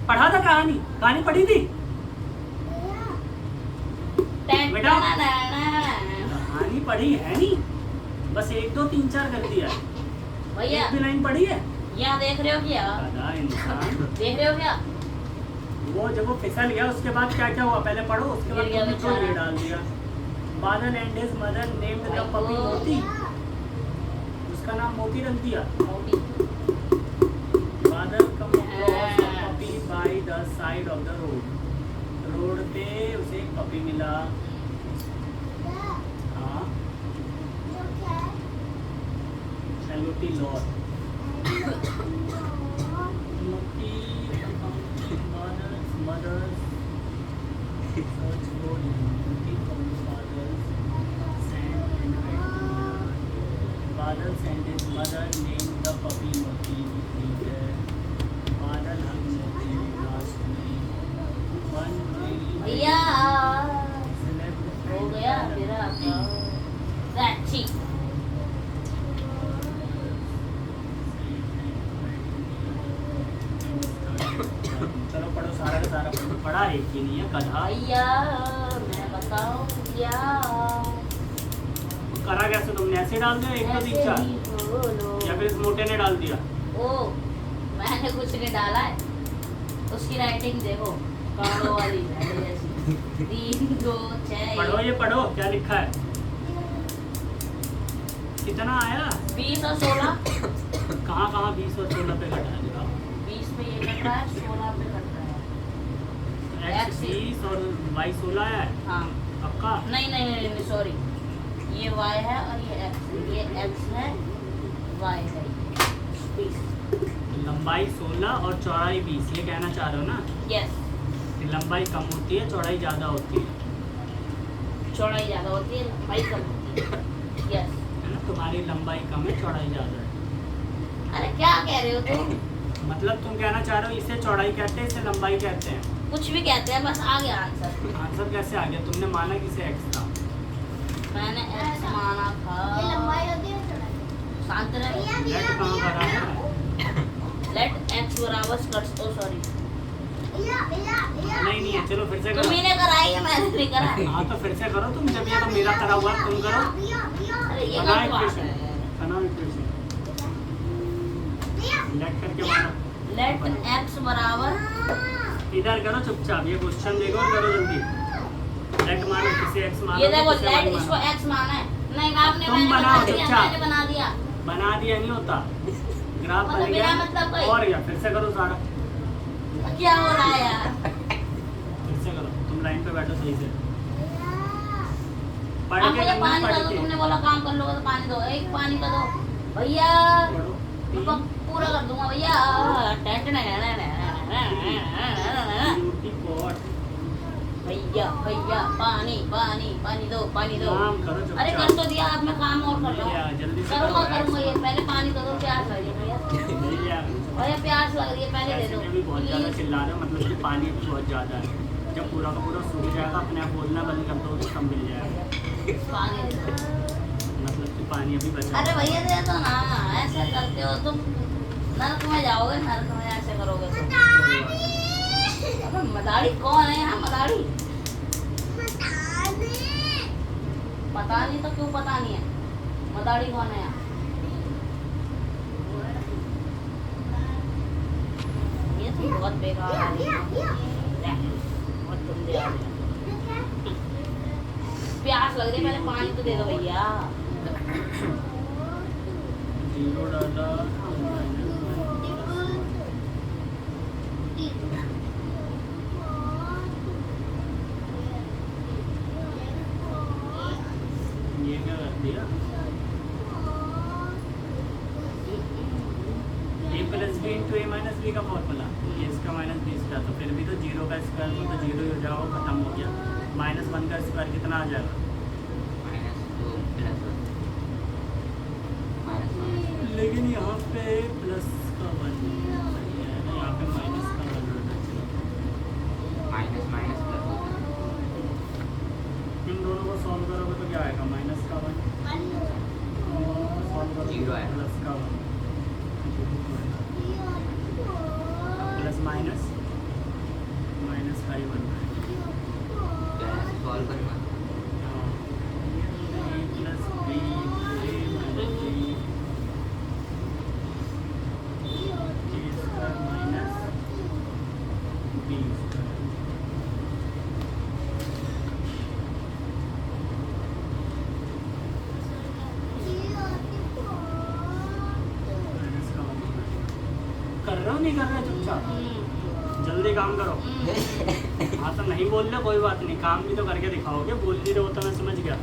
था कहानी पढ़ी थी बेटा? कहानी पढ़ी है नहीं, बस 1 2 3 4 कर दिया है। भैया एक भी लाइन पढ़ी है? यहाँ देख रहे हो क्या? गधा इंसान। देख रहे हो क्या? वो जब वो फिसल गया उसके बाद क्या क्या हुआ पहले पढ़ो, उसके बाद गिर गया तुमने बेचारा। ये डाल दिया। Badal and his mother named the puppy Moti, उसका नाम मोती रख दिया। मोटी। Badal come puppy by the side of the road, road पे उसे एक पपी मिला। हाँ, सैल्यूटी लॉर्ड Moti mothers search for beauty from fathers Badal and his mother named the puppy Moti. Badal hung Moti last night. One day भैया slept हो गया तेरा काम। That's it। चलो पढ़ो, सारा का सारा पढ़ो। पढ़ा है कि नहीं है गधा? भैया मैं बताऊं क्या? करा कैसे तुमने? ऐसे डाल दिया 1 2 3 4 या फिर इस मोटे ने डाल दिया? ओ मैंने कुछ नहीं डाला है, उसकी राइटिंग देखो कारों वाली मेरे जैसी। 3 2 6 पढ़ो, ये पढ़ो क्या लिखा है। कितना आया? 20 और 16। कहाँ 20 और 16 पे घटा दिया? 20 पे ये कट रहा है, 16 पे कट रहा है। x 20 और y 16 है हाँ पक्का? नहीं सॉरी, ये y है और ये x है, y है 20। लंबाई 16 और चौड़ाई 20, ये कहना चाह रहे हो ना यस, कि लंबाई कम होती है चौड़ाई ज़्यादा होती है, चौड़ाई ज़्यादा होती है, लंबाई कम होती है। यस। है ना? तुम्हारी लंबाई कम है, चौड़ाई ज़्यादा है। अरे क्या कह रहे हो तुम? मतलब तुम कहना चाह रहे हो इसे चौड़ाई कहते हैं, इसे लंबाई कहते हैं। कुछ भी कहते हैं, बस आ गया आंसर। आंसर कैसे आ गया? तुमने माना किसे x था? मैंने x माना था। ये लंबाई होती है चौड़ाई? शांत रहे। लेट कहाँ करा है? लेट x बराबर कट्स तो सॉरी नहीं है, चलो फिर से करो। तुम्ही ने कराई है, मैंने नहीं करा। हाँ तो फिर से करो तुम, जब ये तो मेरा करा हुआ है, तुम करो। अरे ये बनाओ गलत बात equation, है। बनाओ equation। लेट करके मानो। लेट x बराबर इधर करो चुपचाप, ये क्वेश्चन देखो और करो जल्दी। लेट मानो, किसे x मानो, ये देखो किसे y लेट मानो। इसको x माना है। नहीं आपने तुम मैंने बनाओ बना दिया, चुपचाप। मैंने बना दिया। बना दिया नहीं होता, ग्राफ मतलब बन गया बिना मतलब का ही। और या फिर से करो सारा, क्या हो रहा है यार? फिर से करो। तुम लाइन पे बैठो सही से, पढ़ अब के मुझे करना, पानी का पढ़ दो, के तुमने बोला काम कर लोगे तो पानी दो, एक पानी का दो भैया, पढ़ो। मैं पूरा कर दूंगा भैया। ब्यूटी पॉट, भैया भैया पानी पानी पानी दो, पानी दो। काम करो अरे चुपचाप। कर तो दिया, अब मैं काम और कर भैया, लूँ। जल्दी से करूँगा करो। करूँगा, ये पहले पानी दो, प्यास लग रही है भैया। भैया भैया प्यास लग रही है, पहले दे ऐसे दो में भी बहुत ज़्यादा प्लीज। चिल्ला रहे हो, मतलब कि पानी भी बहुत ज़्यादा है। जब पूरा का पूरा सूख जाएगा, अपने आप बोलना बंद कर दो तो सब मिल जाएगा। पानी दे दो। मतलब कि पानी अभी बचा अरे है। भैया दे दो ना, ऐसे करते हो तुम, नरक में जाओगे, नरक में ऐसे करोगे तो। अबे मदारी कौन है यहाँ? मदारी पता नहीं तो क्यों पता नहीं है, मदारी कौन है यहाँ? ये तो बहुत बेकार आदमी है। बहुत गंदे आदमी हैं। प्यास लग रही है, पहले पानी तो दे दो भैया। जीरो डाला, ये क्या कर दिया? a plus B into A minus B का फॉर्मूला, ये इसका माइनस बी इसका, तो फिर भी तो जीरो का स्क्वायर तो जीरो ही हो जाएगा, खत्म हो गया। -1 का स्क्वायर कितना आ जाएगा? लेकिन यहाँ पे प्लस का 1 सही है ना, यहाँ पे माइनस का 1 आना चाहिए। माइनस माइनस प्लस होता है। इन दोनों को सॉल्व करोगे तो क्या आएगा, माइनस का 1। इन दोनों को सॉल्व करोगे Zero आएगा। प्लस का 1, प्लस माइनस माइनस का ही 1 आएगा। तो ऐसे सॉल्व करूँगा plus B minus D square minus B square. कर रहे हो नहीं कर रहे चुपचाप, जल्दी काम करो। हाँ तो नहीं बोल रहे कोई बात नहीं, काम भी तो करके दिखाओगे, बोल नहीं रहे हो तो मैं समझ गया।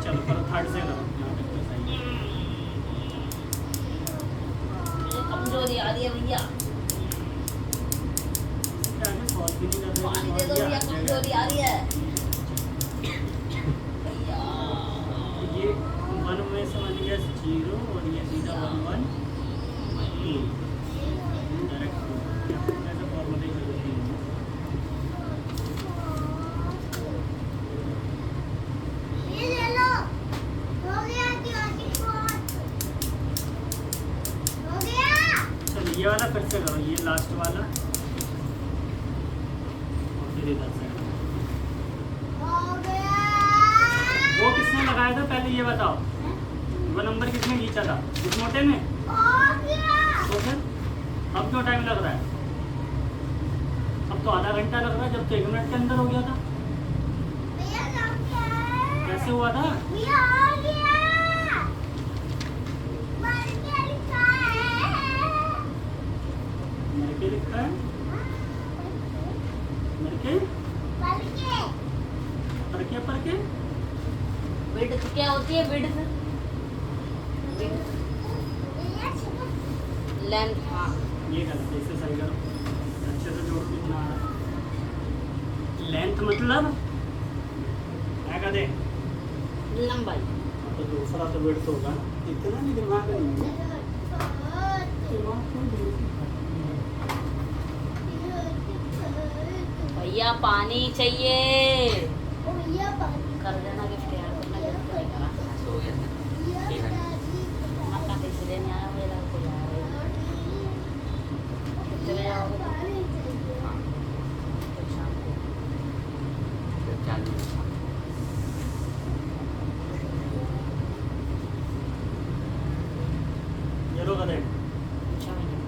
चलो करो, थर्ड से करो, यहाँ तक तो सही है। मुझे कमजोरी आ रही है भैया, क्या है, सॉल्व भी नहीं कर रहे, पानी दे दो भैया, कमजोरी आ रही है भैया। ये 1 में समझ गया 0 और ये सीधा 1 1 डायरेक्ट ऐसा फॉर्मूले की जरूरत नहीं है। ये ले लो, हो गया हो गया। चलो ये वाला फिर से करो, ये लास्ट वाला और फिर इधर से करो। हो गया। वो किसने लगाया था पहले ये बताओ, वो नंबर किसने खींचा था, इस मोटे में? हो गया। तो फिर अब क्यों टाइम लग रहा है? अब तो आधा घंटा लग रहा है, जब तो 1 मिनट के अंदर हो गया था। भैया लग गया है। कैसे हुआ था? भैया हो गया। मर के लिखा है। मर के लिखा है, मर के मर के। पर के विड्थ क्या होती है? विड्थ भैया चलो। लेंथ। हाँ ये गलत है, इसे सही करो, अच्छे से जोड़ के बना रहा है। लेंथ मतलब क्या कहते हैं? लंबाई। तो दूसरा तो विड्थ होगा, इतना भी दिमाग नहीं है। दिमाग को भैया पानी चाहिए, भैया पानी। कर देना गिफ्ट यार, करना गिफ्ट करेगा। सो गया था। ठीक है। मक्का कैसे लेने आया मेरा को यार, कितने बजे आओगे तुम? हाँ कल शाम को। फिर चालू ये लो गधे। अच्छा भैया।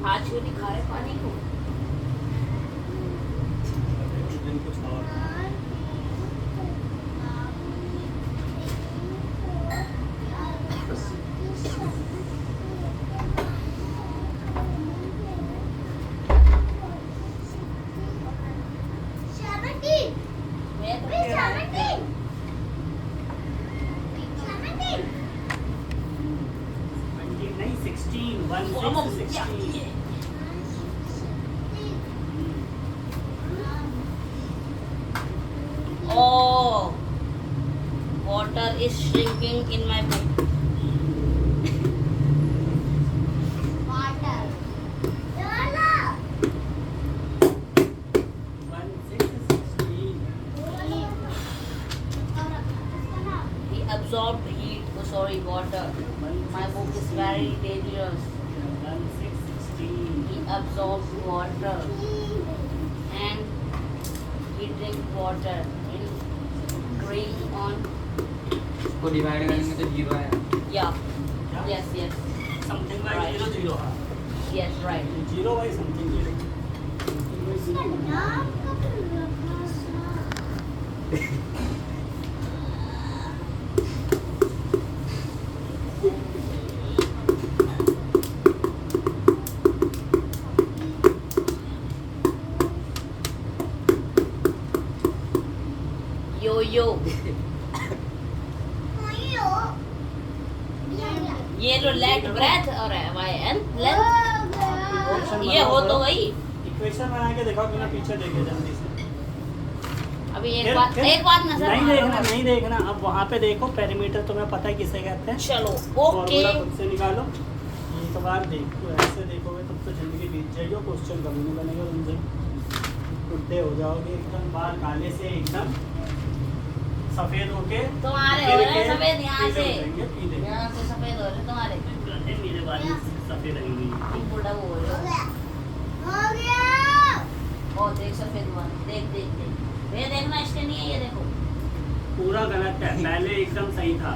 आज क्यों नहीं खा रहे पानी को? उस दिन कुछ और मैं तो Wait, कह रहा हूँ। 17. नहीं 16 1 6 16 Oh, water is shrinking in my book. Water. Yola. 1 6 16 He absorbed heat. Oh, sorry, water. My book is very dangerous. 1 6 16 He absorbed water and he drink water in green on. उसको डिवाइड करेंगे तो 0 आएगा। Yeah. क्या? Yes, yes, समथिंग बाय 0 0 हाँ yes, right. 0 बाय समथिंग 0 नाम कब रखना सा? Yo yo. Mayo. ये लो लेट ब्रेथ और वाई एंड लेंथ इक्वेशन ये हो तो गई। इक्वेशन बना के दिखाओ, बिना पीछे देखे जल्दी से। अभी फिर- एक बात नजर नहीं मारो देखना, बस। नहीं देखना। अब वहाँ पे देखो, पेरीमीटर तुम्हें पता है किसे कहते हैं। चलो ओके फॉर्मूला खुद से निकालो। एक बार देखो, ऐसे देखोगे तब तो जिंदगी बीत जाएगी, क्वेश्चन कभी नहीं बनेगा तुमसे। बुढ़े हो जाओगे एकदम, बाल काले से एकदम सफेद होके तुम्हारे हो गिर रहे हैं के सफेद यहाँ पीले से, हो जाएंगे, पीले। यहाँ से सफेद हो रहे हैं तुम्हारे। गधे मेरे बाल सफेद रहेंगे। तुम बूढ़ा हो रहे हो हो। गया हो गया ओ देख सफेद हुआ, देख देख देख ये देखना इसके नहीं है, ये देखो। पूरा गलत है, पहले एकदम सही था।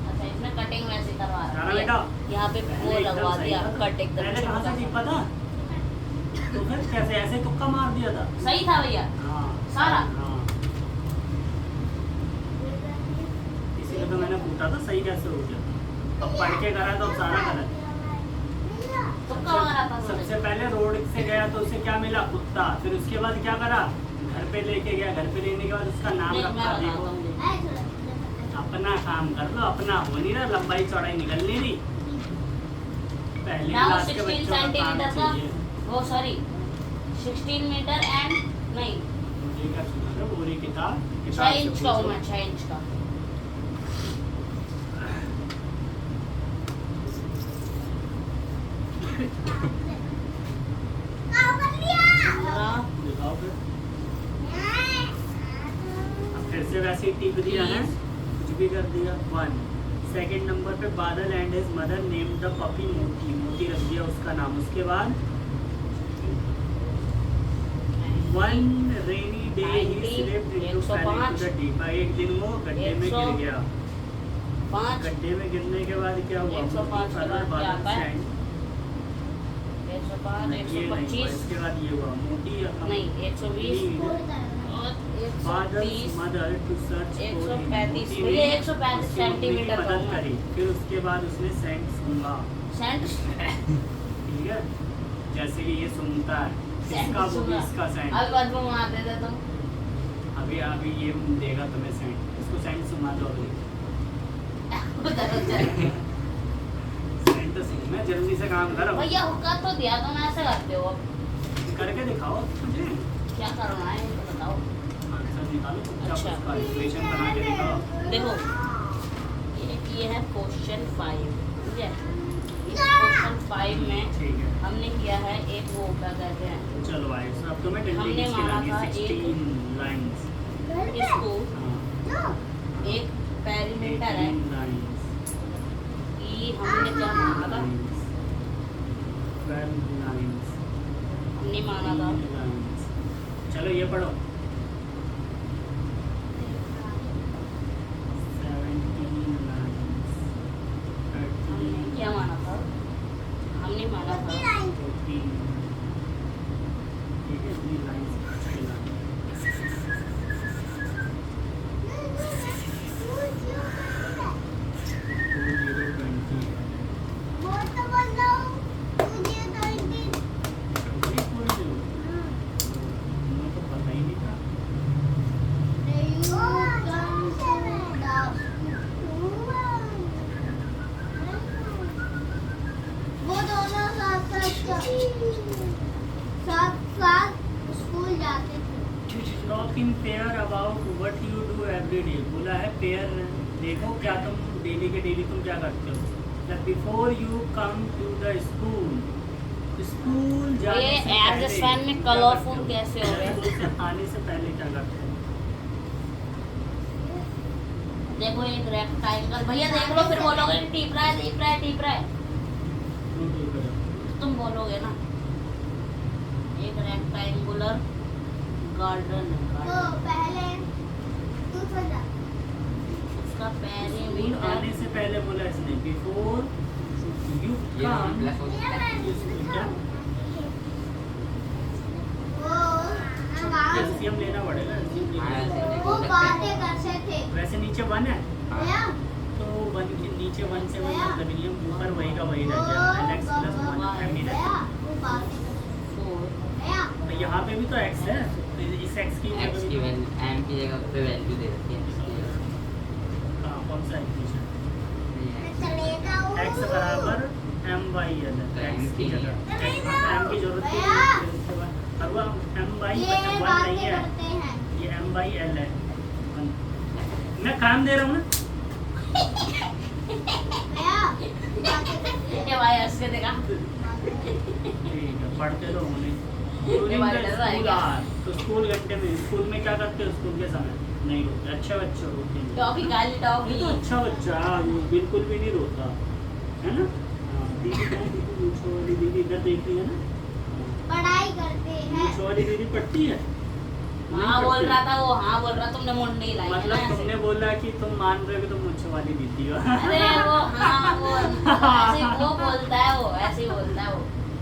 अच्छा इसमें कटिंग वैसे करवा रहा सारा है। बेटा, यहाँ पे पहले वो एकदम लगवा सही दिया था। कट एकदम पहले कहाँ से ठीक पता? तो फिर कैसे ऐसे तुक्का मार दिया था? सही था भैया हाँ सारा? हाँ, इसीलिए तो मैंने पूछा था सही कैसे हो गया। अब पढ़ के करा तो अब सारा गलत। तुक्का मारा था तुमने। सबसे पहले रोड से गया तो उसे क्या मिला? कुत्ता। फिर उसके बाद क्या करा? घर पे लेके गया, घर पे लेने के बाद उसका नाम देख, मैं रखा। बताता देखो, हूँ देख। अपना काम कर लो, अपना हो नहीं रहा, लंबाई चौड़ाई निकल नहीं रही। पहली Now क्लास के 16 बच्चों का काम सेंटीमीटर का चाहिए। वो सॉरी 16 मीटर एंड नहीं मुझे क्या सुना था, पूरी किताब 6 इंच से का हूँ पूछो। मैं, 6 इंच का। हाँ, दिखाओ फिर। अब फिर से वैसे ही टिक दिया है, कुछ भी कर दिया। 1 सेकंड नंबर पे बादल and his mother name the puppy मोती। मोती रख दिया उसका नाम। उसके बाद 1 rainy day he 90, slipped into 105, the deep. एक दिन वो गड्ढे में गिर 100, गया। 5 गड्ढे में गिरने के बाद क्या हुआ? 105 के बाद क्या आता है? सैंड 105 ये नहीं हुआ। 125 इसके बाद ये हुआ मोटी नहीं 120 और फादर्स 130 मदर टू सर्च 135 भैया 135 सेंटीमीटर का मदद हूँ मैं। करी। फिर उसके बाद उसने सेंट सूंघा। सेंट ठीक है, जैसे कि ये सूंघता है, इसका वो भी इसका सेंट। अब बदबू मारते थे तुम। अभी अभी ये देगा तुम्हें सेंट, इसको सेंट सूंघा दो अभी। उधर उधर। सेंट तो सूंघना, जल्दी से काम करो। भैया हुक्का तो दिया, तुम ऐसे करते हो। करके दिखाओ मुझे, क्या करना है ये तो बताओ। आंसर निकालो चुपचाप, अच्छा। उसका इक्वेशन बना के दिखाओ। देखो ये है क्वेश्चन 5, ठीक है। इस क्वेश्चन 5 में ठीक है, हमने किया है एक वो क्या कहते हैं, चलो आए। सो अब तुम्हें हमने टेंडिंग माना था 16 लाइंस। इसको हाँ, एक पेरीमीटर है 18 लाइंस। कि हमने क्या माना था? 12 लाइंस। हमने माना था चलो ये पढ़ो। 17 लाइंस। हमने क्या माना था? हमने माना था 14। ठीक है, इतनी लाइंस चला। वो दोनों साथ साथ स्कूल जाते थे। Talk in pair about what you do every day. बोला है पेयर, देखो क्या तुम डेली के डेली तुम क्या करते हो। Before you come to the school ये जाने से पहले एडजस्टमेंट में क्या कलरफुल करते हो? कैसे हो गए? स्कूल से आने से पहले क्या करते हो? देखो एक रेक्टेंगल, भैया देख लो फिर बोलोगे कि टीप रहा है टीप रहा है टीप रहा है, क्यों ठीक करो? तुम बोलोगे ना। एक रेक्टेंगुलर गार्डन है, तो garden। पहले दूसरा जा। उसका स्कूल आने पेरीमीटर से पहले बोला इसने, बिफोर यू ये कम प्लस हो सकता है। क्या वो काम एलसीएम लेना पड़ेगा। LCM लेना हाँ, पड़ेगा। LCM वो बातें करते थे। वैसे नीचे 1 है भैया तो 1 के नीचे 1 से कोई मतलब नहीं है, ऊपर वही का वही रह गया। x प्लस 1 है मेरा। भैया वो बातें करते 4 भैया तो यहाँ पे भी तो x है, तो इस x की एक्स की जगह वैल्यू एम की जगह पे वैल्यू दे रखी है इसकी जगह। कौन सा इक्वेशन? नहीं है। चलेगा वो x बराबर MYL है, x की जगह m की जरूरत नहीं है, फिर उसके बाद अब वो MY ये 1 बातें नहीं है, करते हैं। ये MYL है। मैं काम दे रहा हूँ ना, भैया, बातें करते हैं। ये भाई हंस के देखा। ठीक है पढ़ते तो होने ये During बात the डर रहा है school क्या? hour, तो स्कूल घंटे में स्कूल में क्या करते हो, स्कूल के समय नहीं रोते, अच्छे बच्चे रोते हैं। टॉफी काली ये टॉफी। तो अच्छा बच्चा वो बिल्कुल भी नहीं रोता है ना। हाँ, दीदी कहाँ दीदी, मूंछों वाली दीदी इधर देख रही है ना। पढ़ाई करते हैं। मूंछों वाली दीदी पढ़ती है। नहीं हाँ बोल पढ़ती। रहा था वो, हाँ बोल रहा, तुमने मुंड नहीं लाई है ना मतलब ऐसे। तुमने बोला कि तुम मान रहे हो कि तुम मूंछों वाली दीदी हो। अरे वो हाँ वो ऐसे वो बोलता है, वो ऐसे ही बोलता है वो,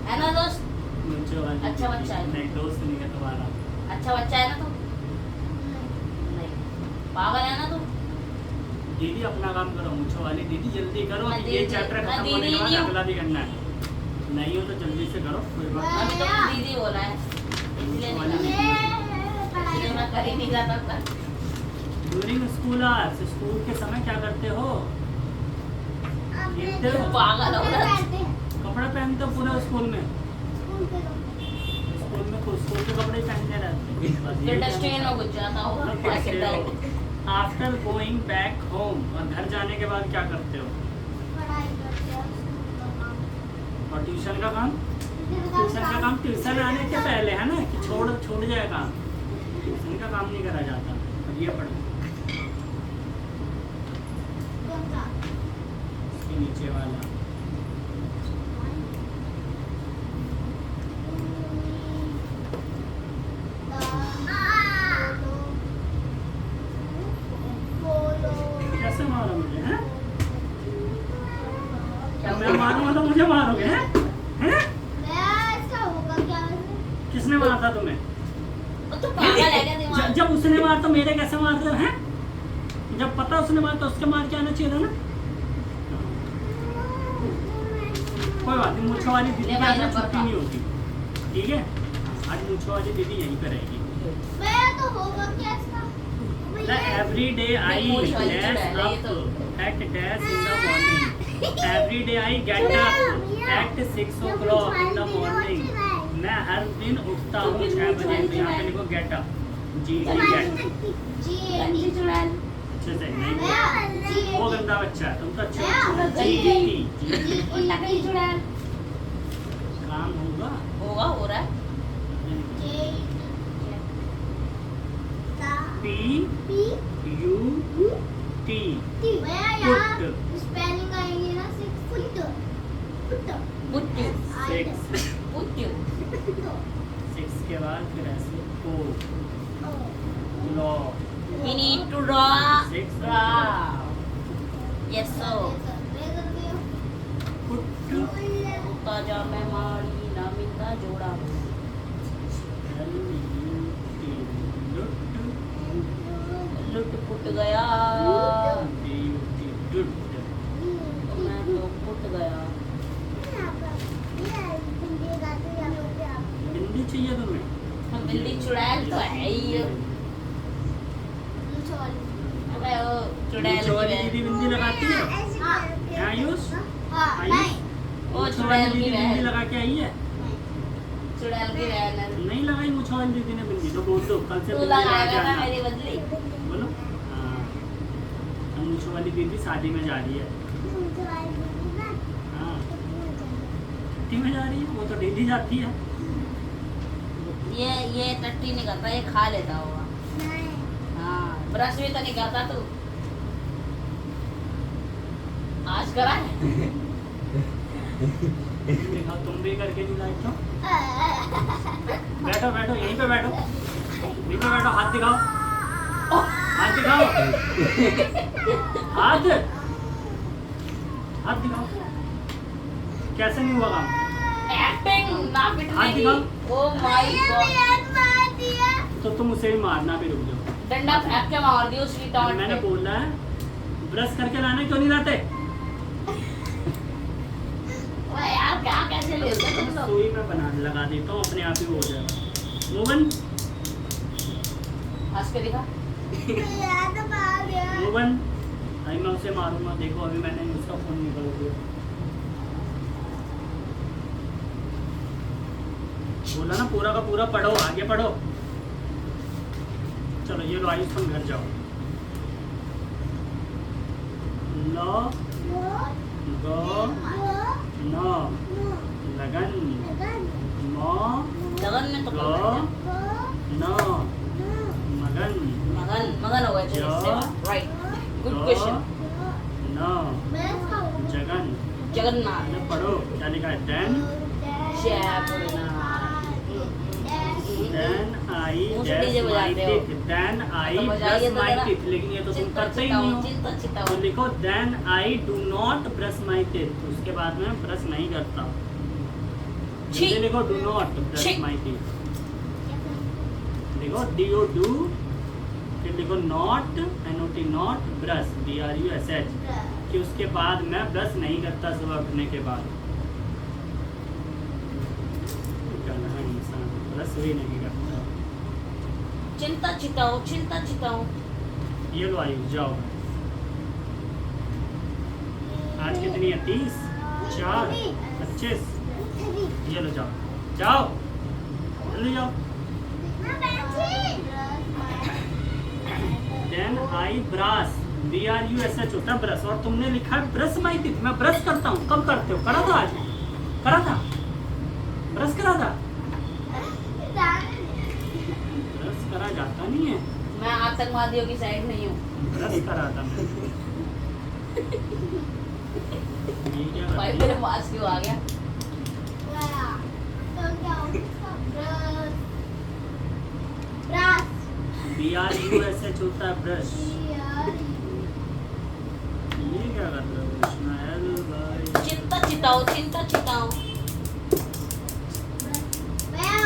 है ना दोस्त? मूंछों वाली अच्छा दीदी। बच्चा है। नहीं दोस्त नहीं है तुम्हारा। अच्छा बच्चा है ना तू? नहीं पागल है ना तू? दीदी अपना काम करो, मूंछों वाली दीदी जल्दी करो, मैं ये दीदी- चैप्टर मैं खत्म होने दीदी के बाद नहीं हूँ। अगला भी करना है। नहीं हो तो जल्दी से करो, कोई बात नहीं। अभी तो दीदी बोला है इसलिए नहीं वाली करा। ये पढ़ाई इसलिए मैं कर ही नहीं रहा था। ड्यूरिंग स्कूल आवर्स, स्कूल के समय क्या करते हो, अपने देखते हो? पागल हो कपड़े रहा है। पहनते हैं। कपड़े पहनते हो पूरा स्कूल में, स्कूल के लोग। स्कूल में खुद स्कूल के कपड़े पहनते रहते हैं। फिर डस्टबिन में घुस जाता होगा ऐसे direct. After going back home, और घर जाने के बाद क्या करते हो, पढ़ाई करते हैं, स्कूल का काम। और ट्यूशन का काम, ट्यूशन ट्यूशन का काम ट्यूशन आने के पहले है ना, कि छोड़ जाए काम, ट्यूशन का काम नहीं करा जाता। और ये पढ़ो कौन सा? इसके नीचे वाला, कैसे मारो मुझे हैं? क्या मैं मारूंगा तो मुझे मारोगे हैं? हैं? किसने मारा था तुम्हें? तो पागल है क्या दिमाग? जब उसने मारा तो मेरे कैसे मार रहे हो हैं? जब पता उसने मारा तो उसके मार के आना चाहिए था ना। कोई बात नहीं, मूंछों वाली दीदी ले की भाई आज नंबर छुट्टी का। नहीं होती, ठीक है? आज मूंछों वाली दीदी यहीं पे रहेगी। Every day I मूंछ वाली dress चुड़ैल है ये up तो। at dash in the morning. Every day I get up at 6 o'clock in the morning. मैं हर दिन उठता हूँ 6 बजे। तो यहाँ पे लिखो get up, G get, गंजी चुड़ैल। अच्छे से नहीं, वो गंदा बच्चा है, तुम तो अच्छे बच्चे हो। G टकली चुड़ैल। काम होगा। होगा, हो रहा है। P U T स्पेलिंग आएंगे ना पुट्टू six, पुट्टू। 6 के बाद फिर ऐसे O low We need to draw. Six. Draw. Yes sir. Puttu ताजा मैं मारी ना मिलता जोड़ा। लुट पुट गया। मैं तो पुट गया। हिंदी चाहिए तुम्हें? बिल्ली चुड़ैल तो है ही। अबे वो चुड़ैल की वाली बहन। दीदी बिंदी लगाती है? हैं आयुष? वो मुछ वाली चुड़ैल की दीदी बिंदी बहन। लगा के आई है? चुड़ैल की बहन है। नहीं लगाई मुछ वाली दीदी ने बिंदी, तो बोल दो कल से तू बिंदी लगा के लगाएगा ना आना। मेरी बदली। बोलो हाँ, अब मुछ वाली दीदी शादी में जा रही है। हाँ छुट्टी में जा रही है, वो तो डेली जाती है। ये टट्टी नहीं करता, ये खा लेता होगा। हाँ ब्रश भी तो नहीं करता तू। आज करा है? देखा तुम भी करके नहीं लाए क्यों? बैठो बैठो यहीं पे बैठो, यहीं पे बैठो, हाथ दिखाओ, हाथ दिखाओ, हाथ हाथ दिखाओ। कैसे नहीं हुआ काम? एक्टिंग ना हाथ पिटने की। दिखाओ। Oh my God. तो तुम उसे भी मारना, भी रुक जाओ। डंडा फेंक के मार दियो उसकी टांग मैंने पे। बोला है ब्रश करके लाना, क्यों नहीं लाते? ओए यार क्या कैसे लेते हो तुम लोग? सुई में बना लगा देता हूँ, अपने आप ही वो हो जाएगा। मोहन हंस के दिखा। मोहन, अभी मैं उसे मारूंगा। देखो अभी मैंने उसका फोन निकाल दिया। बोला ना पूरा का पूरा पढ़ो, आगे पढ़ो। चलो ये लो आयुष तुम घर जाओ। लो गो नो लगन मो लगन में तो गो नो मगन मगन मगन होगा जो, right good go question no Jagan. Jagannath ये पढ़ो क्या लिखा है। देन देन आई मुंह से डीजे बजाते हो। देन आई तो बजाइए ब्रश तो माई जरा। टीथ, लेकिन ये तो तुम चिंता करते ही चिताओ नहीं हो। चिंता तो चिताओ लिखो then I do not brush my teeth, उसके बाद में ब्रश नहीं करता। छी। जैसे लिखो डू नॉट ब्रश छी। माई टीथ, लिखो डी ओ डू, फिर लिखो not N O T not brush B R U S H, कि उसके बाद मैं ब्रश नहीं करता सुबह उठने के बाद। इंसान ब्रश भी नहीं करता। चिंता चिताओ चिंता चिताओ ये लो आयु जाओ। आज कितनी है 30 4 25। ये लो जाओ जाओ जल्दी जाओ। Then I brush B R U S H होता है ब्रश, और तुमने लिखा है ब्रश माई टीथ। मैं ब्रश करता हूँ। कब करते हो? करा था आज? करा था? ब्रश करा था? ब्रश करा जाता नहीं है। मैं आतंकवादियों की साइड नहीं हूँ ब्रश करा था मैं। ये क्या कर भाई दिया? मेरे पास क्यों आ गया B R U S H होता है ब्रश। ये क्या कर रहे हो कृष्णा? एल भाई चिंता चिताओ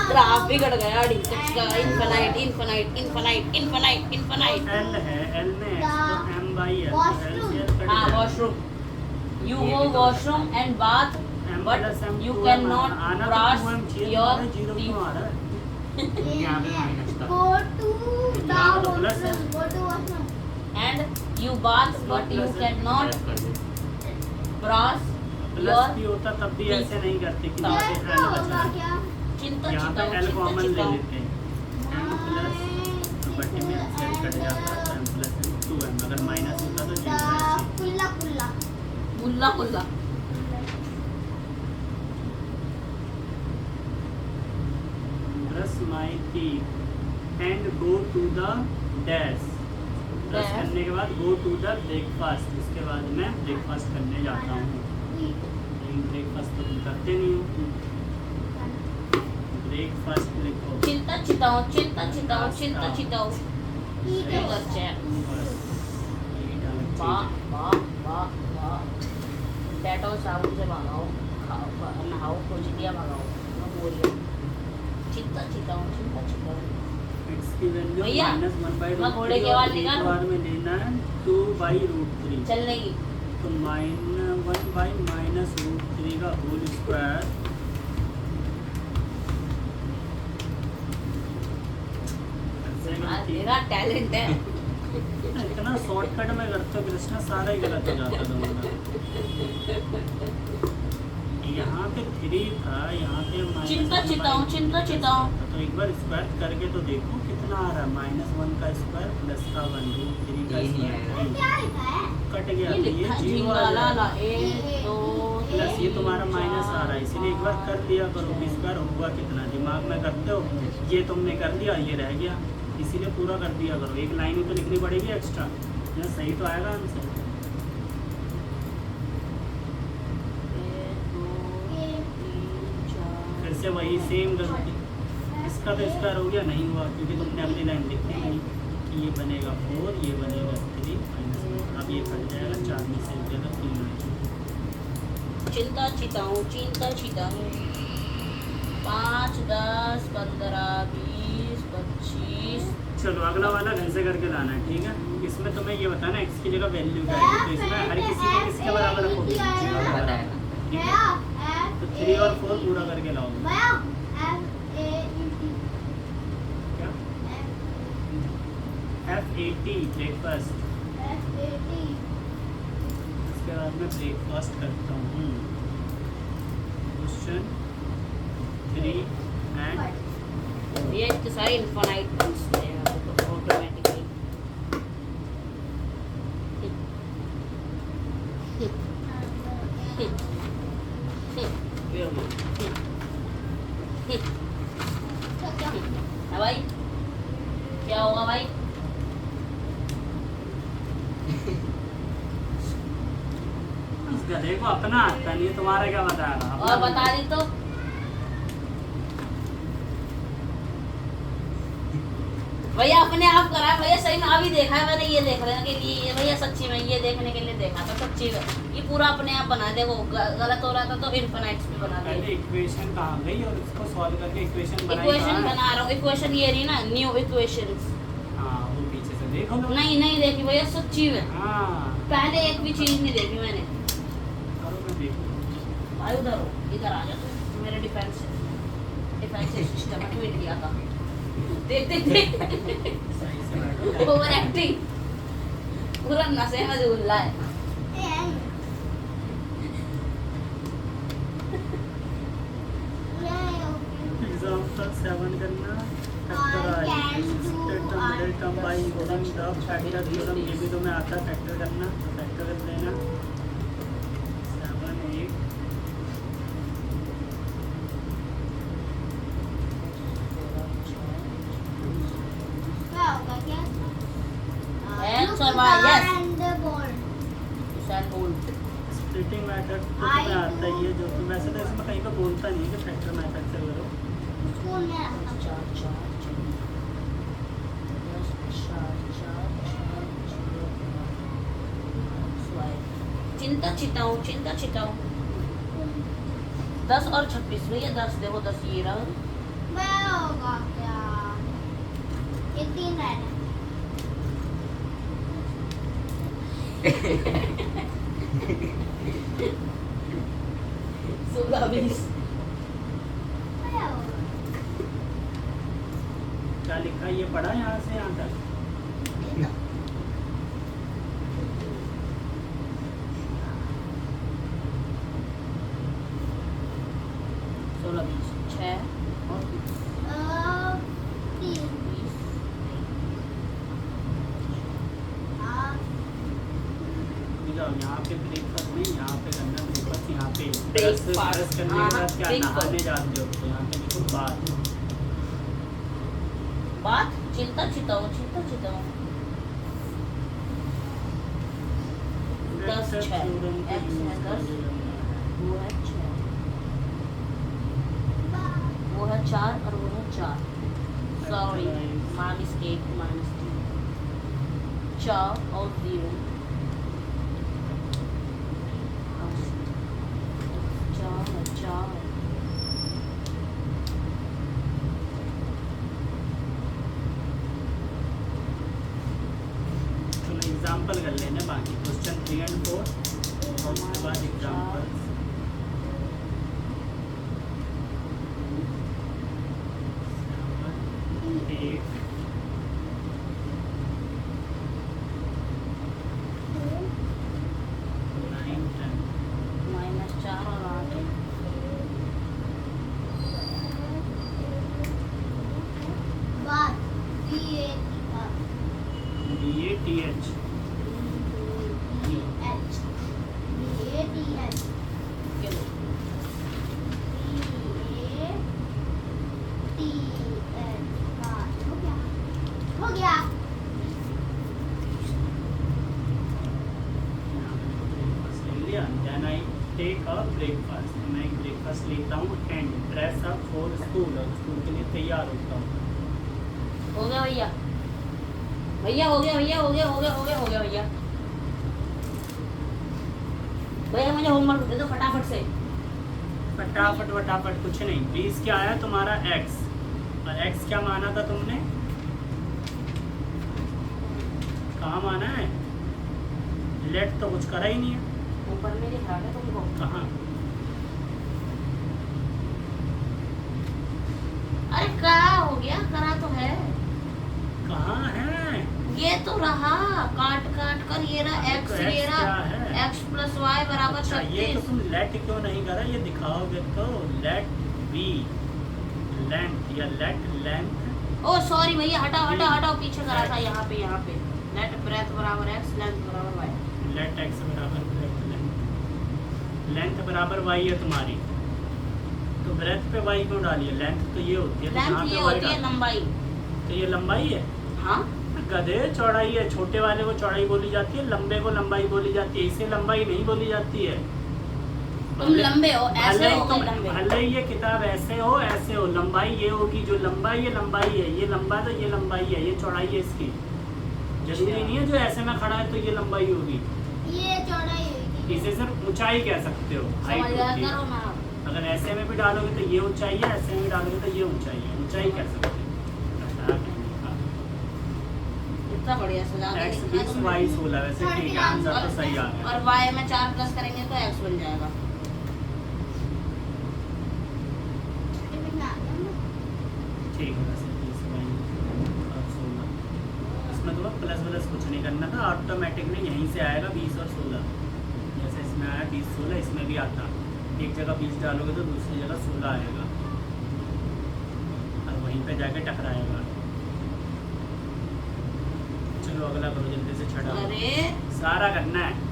ग्राफ बिगड़ गया डिस्कस का infinite infinite infinite infinite infinite L है, एल में एक्स तो एम बाई एल, एल से एल कट हाँ जाएगा। Washroom you go washroom and bath M but plus M you 2M can not आना तो ब्रश 2M चाहिए, योर तुम्हारे जीरो क्यों आ रहा है? यहाँ पे माइनस था। Go to the यहाँ तो प्लस है। washroom. Go to washroom. And you bath but you can not brush plus your भी होता तब भी ऐसे नहीं करते कि क्या यहाँ पे एल बचा होगा है। क्या? चिंता यहाँ पे चिताओ एल चिंता कॉमन ले चिताओ लेते हैं। एम प्लस बटे में एल कट जाता है तो एम प्लस एम 2M। अगर माइनस होता तो जीरो ऐसे। कुल्ला कुल्ला. मुल्ला मुल्ला brush my teeth and go to the dash. Brush Dash. करने के बाद गो टू द ब्रेकफास्ट, उसके बाद मैं ब्रेकफास्ट करने जाता हूँ। लेकिन ब्रेकफास्ट तो तुम करते नहीं हो। ब्रेकफास्ट लिखो। चिंता चिताओ चिंता चिताओ चिंता चिताओ Breakfast. बच्चे बस। ये डालो वाह ठीक वाह वाह वाह डेटॉल साबुन से भगाओ खाओ नहाओ खोजलिया भगाओ मैं बोल रही हूँ चिंता चिताओ है। X की वैल्यू भैया, -1/√3 मैं घोड़े के बाल निकालूं? बार में लेना है 2/√3। चलने की तो -1/√3 का होल स्क्वायर आज मेरा टैलेंट है इतना शॉर्टकट में करते हो कृष्णा, सारा ही गलत हो जाता तुम्हारा। यहाँ पे 3 था, यहाँ पे चिंता चिताओ चिंता चिताओ तो एक बार स्क्वायर करके तो देखो कितना आ रहा है। -1 का स्क्वायर प्लस का 1√3 का ये नहीं स्क्वायर आएगा। क्या लिखा है? कट गया ये तो ये लिखा है जीरो आ झिंगाला ला जाएगा। 1 2 प्लस ये तुम्हारा माइनस आ रहा है, इसलिए एक बार कर लिया करो। स्क्वायर होगा कितना दिमाग में करते हो, ये तुमने कर लिया, ये रह गया, इसीलिए पूरा कर दिया करो। एक लाइन ही तो लिखनी पड़ेगी एक्स्ट्रा, ना सही तो आएगा आंसर। फिर से वही सेम गलती, इसका तो स्क्वायर हो गया, नहीं हुआ क्योंकि तुमने अगली लाइन लिखी नहीं कि ये बनेगा 4, ये बनेगा 3 -1। अब ये कट जाएगा, 4 में से हो जाएगा 3 चिंता चिताऊं 5 10 15 20 25 चलो अगला वाला घर से करके लाना है, ठीक है। इसमें तुम्हें ये बताना x की जगह वैल्यू क्या है, तो इसमें हर किसी को किसके बराबर रखोगे, जीरो का बताएगा। ठीक है। तो 3 और 4 पूरा करके लाओगे। क्या F80 ब्रेकफास्ट। इसके बाद मैं ब्रेकफास्ट करता हूँ। क्वेश्चन 3 and भैया इसके सारे इन्फिनाइट बनते हैं तो ऑटोमेटिकली। हाँ भाई, क्या होगा भाई? उस गधे को अपना आता नहीं, तुम्हारा क्या बता रहा? और बता दी तो भैया अपने आप करा भैया, सही में अभी देखा है मैंने, ये देखने के लिए ये भैया सच्ची में ये देखने के लिए देखा था सच्ची में। ये पूरा अपने आप बना दे, वो गलत हो रहा था तो इनफिनिट्स भी बना दे। पहले इक्वेशन कहाँ गई और उसको सॉल्व करके इक्वेशन बनाई। इक्वेशन बना रहा हूँ, इक्वेशन ये रही ना, न्यू इक्वेशंस। हाँ वो पीछे से देखो ना। नहीं नहीं देखी भैया सच्ची में, हाँ पहले एक भी चीज नहीं देखी मैंने। करो मैं देखूँ। भाई उधर हो, इधर आ जा तू, मेरे डिफेंस सिस्टम में ट्वीट किया था। देख देख देख सही से बैठो। ओवर एक्टिंग पूरा नशे में झूल रहा है। एग्जांपल 7 करना। Factorise middle term by using the factor theorem. ये भी तुम्हें आता है फैक्टर करना, तो फैक्टर कर लेना 7 8 X और Y, yes. And splitting method तो तुम्हें आता ही है, जो कि वैसे तो इसमें कहीं पे बोलता नहीं है कि फैक्टर मेथड से करो। चिंता चिताऊं 10 और 26 भैया 10 देखो 10 ये रहा। होगा क्या? ये 3 रहना। 16 क्या लिखा है ये पढ़ा यहाँ से यहाँ तक? यहाँ पे ब्रेकफास्ट नहीं, यहाँ पे करना ब्रेकफास्ट। यहाँ पे ब्रश करने के बाद क्या नहाने जाते हो तो यहाँ पे लिखो बात चिंता चिताओ 10 6 X है 10 वो है 4 और वो है 4। सॉरी माय मिस्टेक 4 और 0 4। चलो एग्जाम्पल कर लेना बाकी क्वेश्चन 3 और 4 और उसके बाद एग्जाम्पल। -4 और 8 बात BATH हो गया। Then I take a breakfast. मैं एक ब्रेकफास्ट लेता हूँ and dress up for school और स्कूल के लिए तैयार होता हूँ। हो गया भैया भैया हो गया भैया भैया मुझे होमवर्क दे दो फटाफट से। फटाफट कुछ नहीं। 20 क्या आया तुम्हारा x और x क्या माना था तुमने? कहाँ माना है? लेट तो कुछ करा ही नहीं है। ऊपर में दिखा रहा है तुमको कहाँ? अरे क्या हो गया? करा तो है। कहाँ है? ये तो रहा काट कर ये रहा x तो ये x रहा क्या है? x + y = अच्छा ये तो 36। तुम लेट क्यों नहीं करा? ये दिखाओगे तो लेट बी लेंथ या लेट लेंथ ओ सॉरी भैया, हटाओ हटाओ हटाओ, पीछे करा था यहाँ पे लेट ब्रेथ बराबर x, लेंथ बराबर y। लेट एक्स बराबर ब्रेथ लेंथ बराबर वाई है तुम्हारी, तो ब्रेथ पे वाई क्यों डाली है? लेंथ तो ये होती है, तो यहाँ लेंथ पे ये y होती है डाल- लंबाई। तो ये लंबाई है। हाँ गधे चौड़ाई है, छोटे वाले को चौड़ाई बोली जाती है, लंबे को लंबाई बोली जाती है, इसे लंबाई नहीं बोली जाती है। तुम लंबे हो, ऐसे भले ही हो तुम गए लंबे। भले ही ये किताब ऐसे हो, लंबाई ये होगी, जो लंबाई है लंबाई है, ये लंबा तो ये लंबाई है, ये चौड़ाई है इसकी। जरूरी नहीं है जो ऐसे में खड़ा है तो ये लंबाई होगी, ये चौड़ाई होगी। इसे सिर्फ ऊंचाई कह सकते हो, हाइट समझ गया होती है। करो ना। अगर ऐसे में भी डालोगे तो ये ऊंचाई है, ऐसे में भी डालोगे तो ये ऊंचाई है, ऊंचाई कह सकते हो। इतना बढ़िया सजा के एक्स लिखा है 20 तुमने। वाई 16, वैसे ठीक है, आंसर तो सही आ गया। और y में 4 प्लस करेंगे तो x बन जाएगा। ठीक है, वैसे 20 वाई और 16, इसमें तो प्लस प्लस कुछ नहीं करना था, ऑटोमेटिक में यहीं से आएगा 20 और 16। जैसे इसमें आया 20 16, इसमें भी आता, एक जगह 20 डालोगे तो दूसरी जगह 16 आएगा और वहीं पे जाके टकराएगा। चलो अगला करो जल्दी से, छठा अरे सारा करना है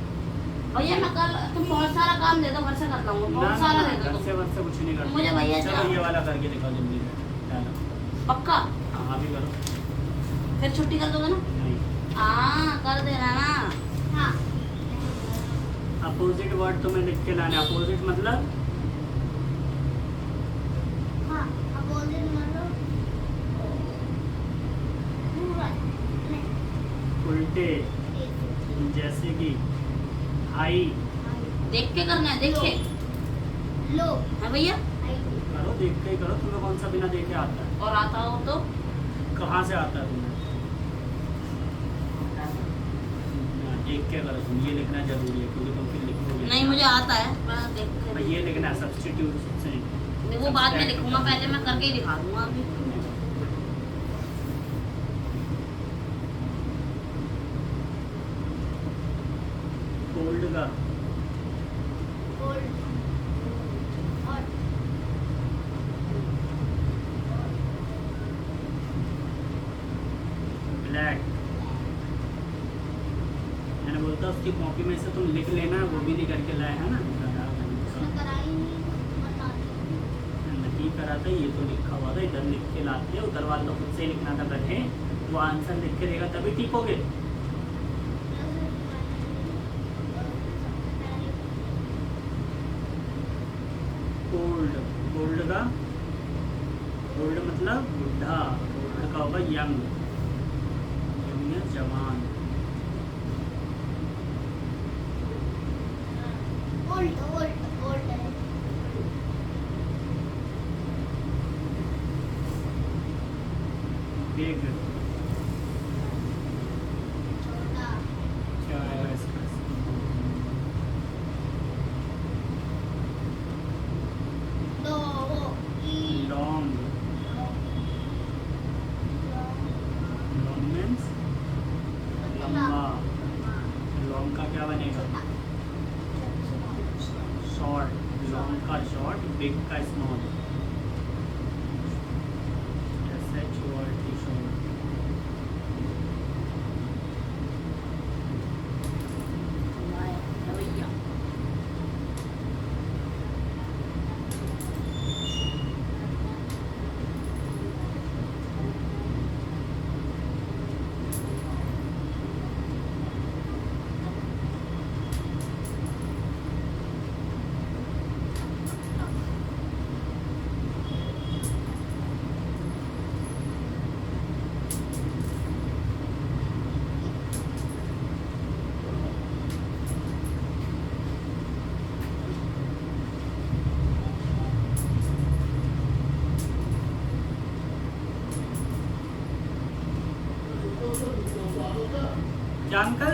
भैया मैं कल, तुम बहुत सारा काम दे दो, घर से कर लूंगा, ना, बहुत सारा दे घर दो से तुम। वर से कुछ नहीं करना। मुझे भैया चलो जा- ये वाला करके दिखाओ जल्दी से, डालो। पक्का? हाँ अभी करो। फिर छुट्टी कर दोगे ना? नहीं, हाँ कर देना ना। हाँ अपोजिट वर्ड तुम्हें लिख के लाना। अपोजिट मतलब हाँ अपोजिट मतलब पूरा उल्टे, जैसे कि हाई। देख के करना है, देख के। लो हाँ भैया, करो, देख के ही करो। तुम्हें कौन सा बिना देखे आता है? और आता हो तो कहाँ से आता है तुम्हें? हाँ, देख के करो तुम, ये लिखना जरूरी है क्योंकि तुम फिर लिखोगे। नहीं, मुझे आता है, मैं देख के। भाई ये लिखना है सब्स्टिट्यूट से। नहीं, वो बाद में लिखूंगा, पहले मैं करके ही दिखा दूंगा अभी। कोल्ड का गोल्ड और ब्लैक। मैंने बोलता उसकी कॉपी में से तुम लिख लेना, वो भी नहीं करके लाए है ना। उसने कराई नहीं बता दी। नहीं करा था, ये तो लिखा हुआ था, इधर लिख के लाते हैं, उधर वाले तो खुद से ही लिखना था। गधे, वो आंसर लिख के देगा तभी ठीक होगे। कोल्ड, कोल्ड का कोल्ड मतलब बुढ़ा, कोल्ड का होगा यंग, यंग है जवान। ओल्ड ओल्ड ओल्ड है बिग, छोटा क्या है इसका? लो ई लॉन्ग, लॉन्ग मीन्स लंबा। लॉन्ग का क्या बनेगा? शॉर्ट, लॉन्ग का शॉर्ट, बिग का स्मॉल। SHORT, short. भैया जानकर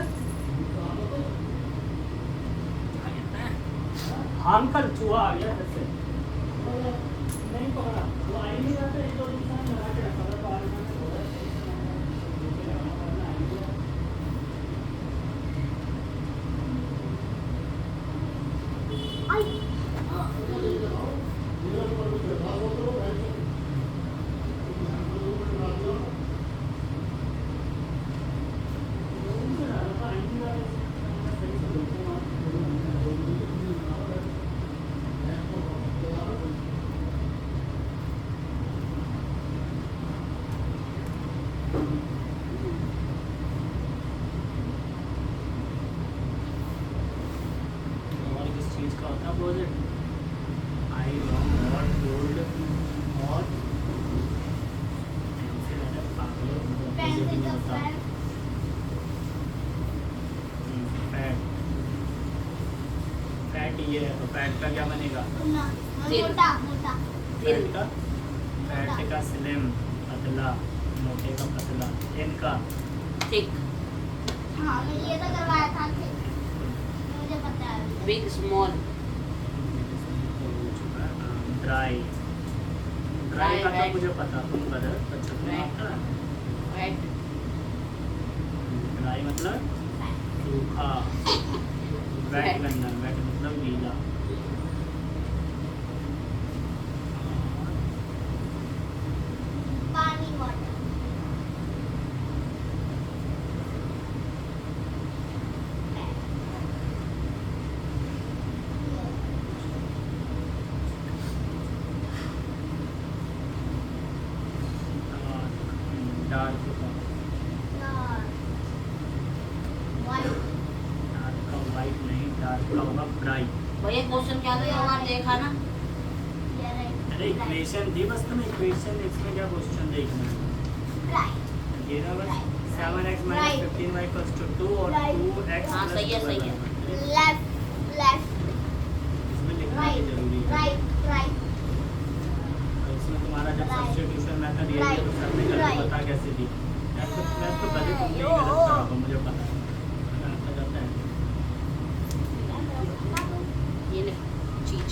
हांकल चूहा आ गया जैसे नहीं पकड़ा, वो आ ही नहीं रहा था, एक दो इंसान लगा के रखा था, तो आज मैंने बोला आई it? I long or old or ऐसे है ना पागलों Pants is a fan. Fat fat ये है तो फैट का क्या बनेगा? ना Thin. मोटा मोटा फैट का फैट का स्लिम पतला मोटे का पतला इनका थिक हाँ मैं ये तो करवाया था कि मुझे पता है बिग स्मॉल ड्राई ड्राई का तो मुझे पता तुम बता राइट ड्राई मतलब सूखा वेट करना वेट मतलब गीला पानी वाटर डार्क वाइट डार्क का वाइट नहीं डार्क का होगा ब्राइट भैया क्वेश्चन क्या था होगा देखा ना ये राइट अरे इक्वेशन दी बस तुम्हें इक्वेशन इसमें क्या क्वेश्चन देखना है राइट ये ना बस Right. 7x Right. - 15y = 2 और Right. 2x हाँ, + सही है, 2y सही है। बराबर। लेफ्ट लेफ्ट इसमें लिखना भी राइट जरूरी है राइट राइट और इसमें तुम्हारा जब Right. सब्स्टिट्यूशन मेथड ये है तो सर ने गलत Right. बता कैसे दी मैं तो पहले तुमने ही गलत करा होगा मुझे पता है आता जाता है ये ले चीज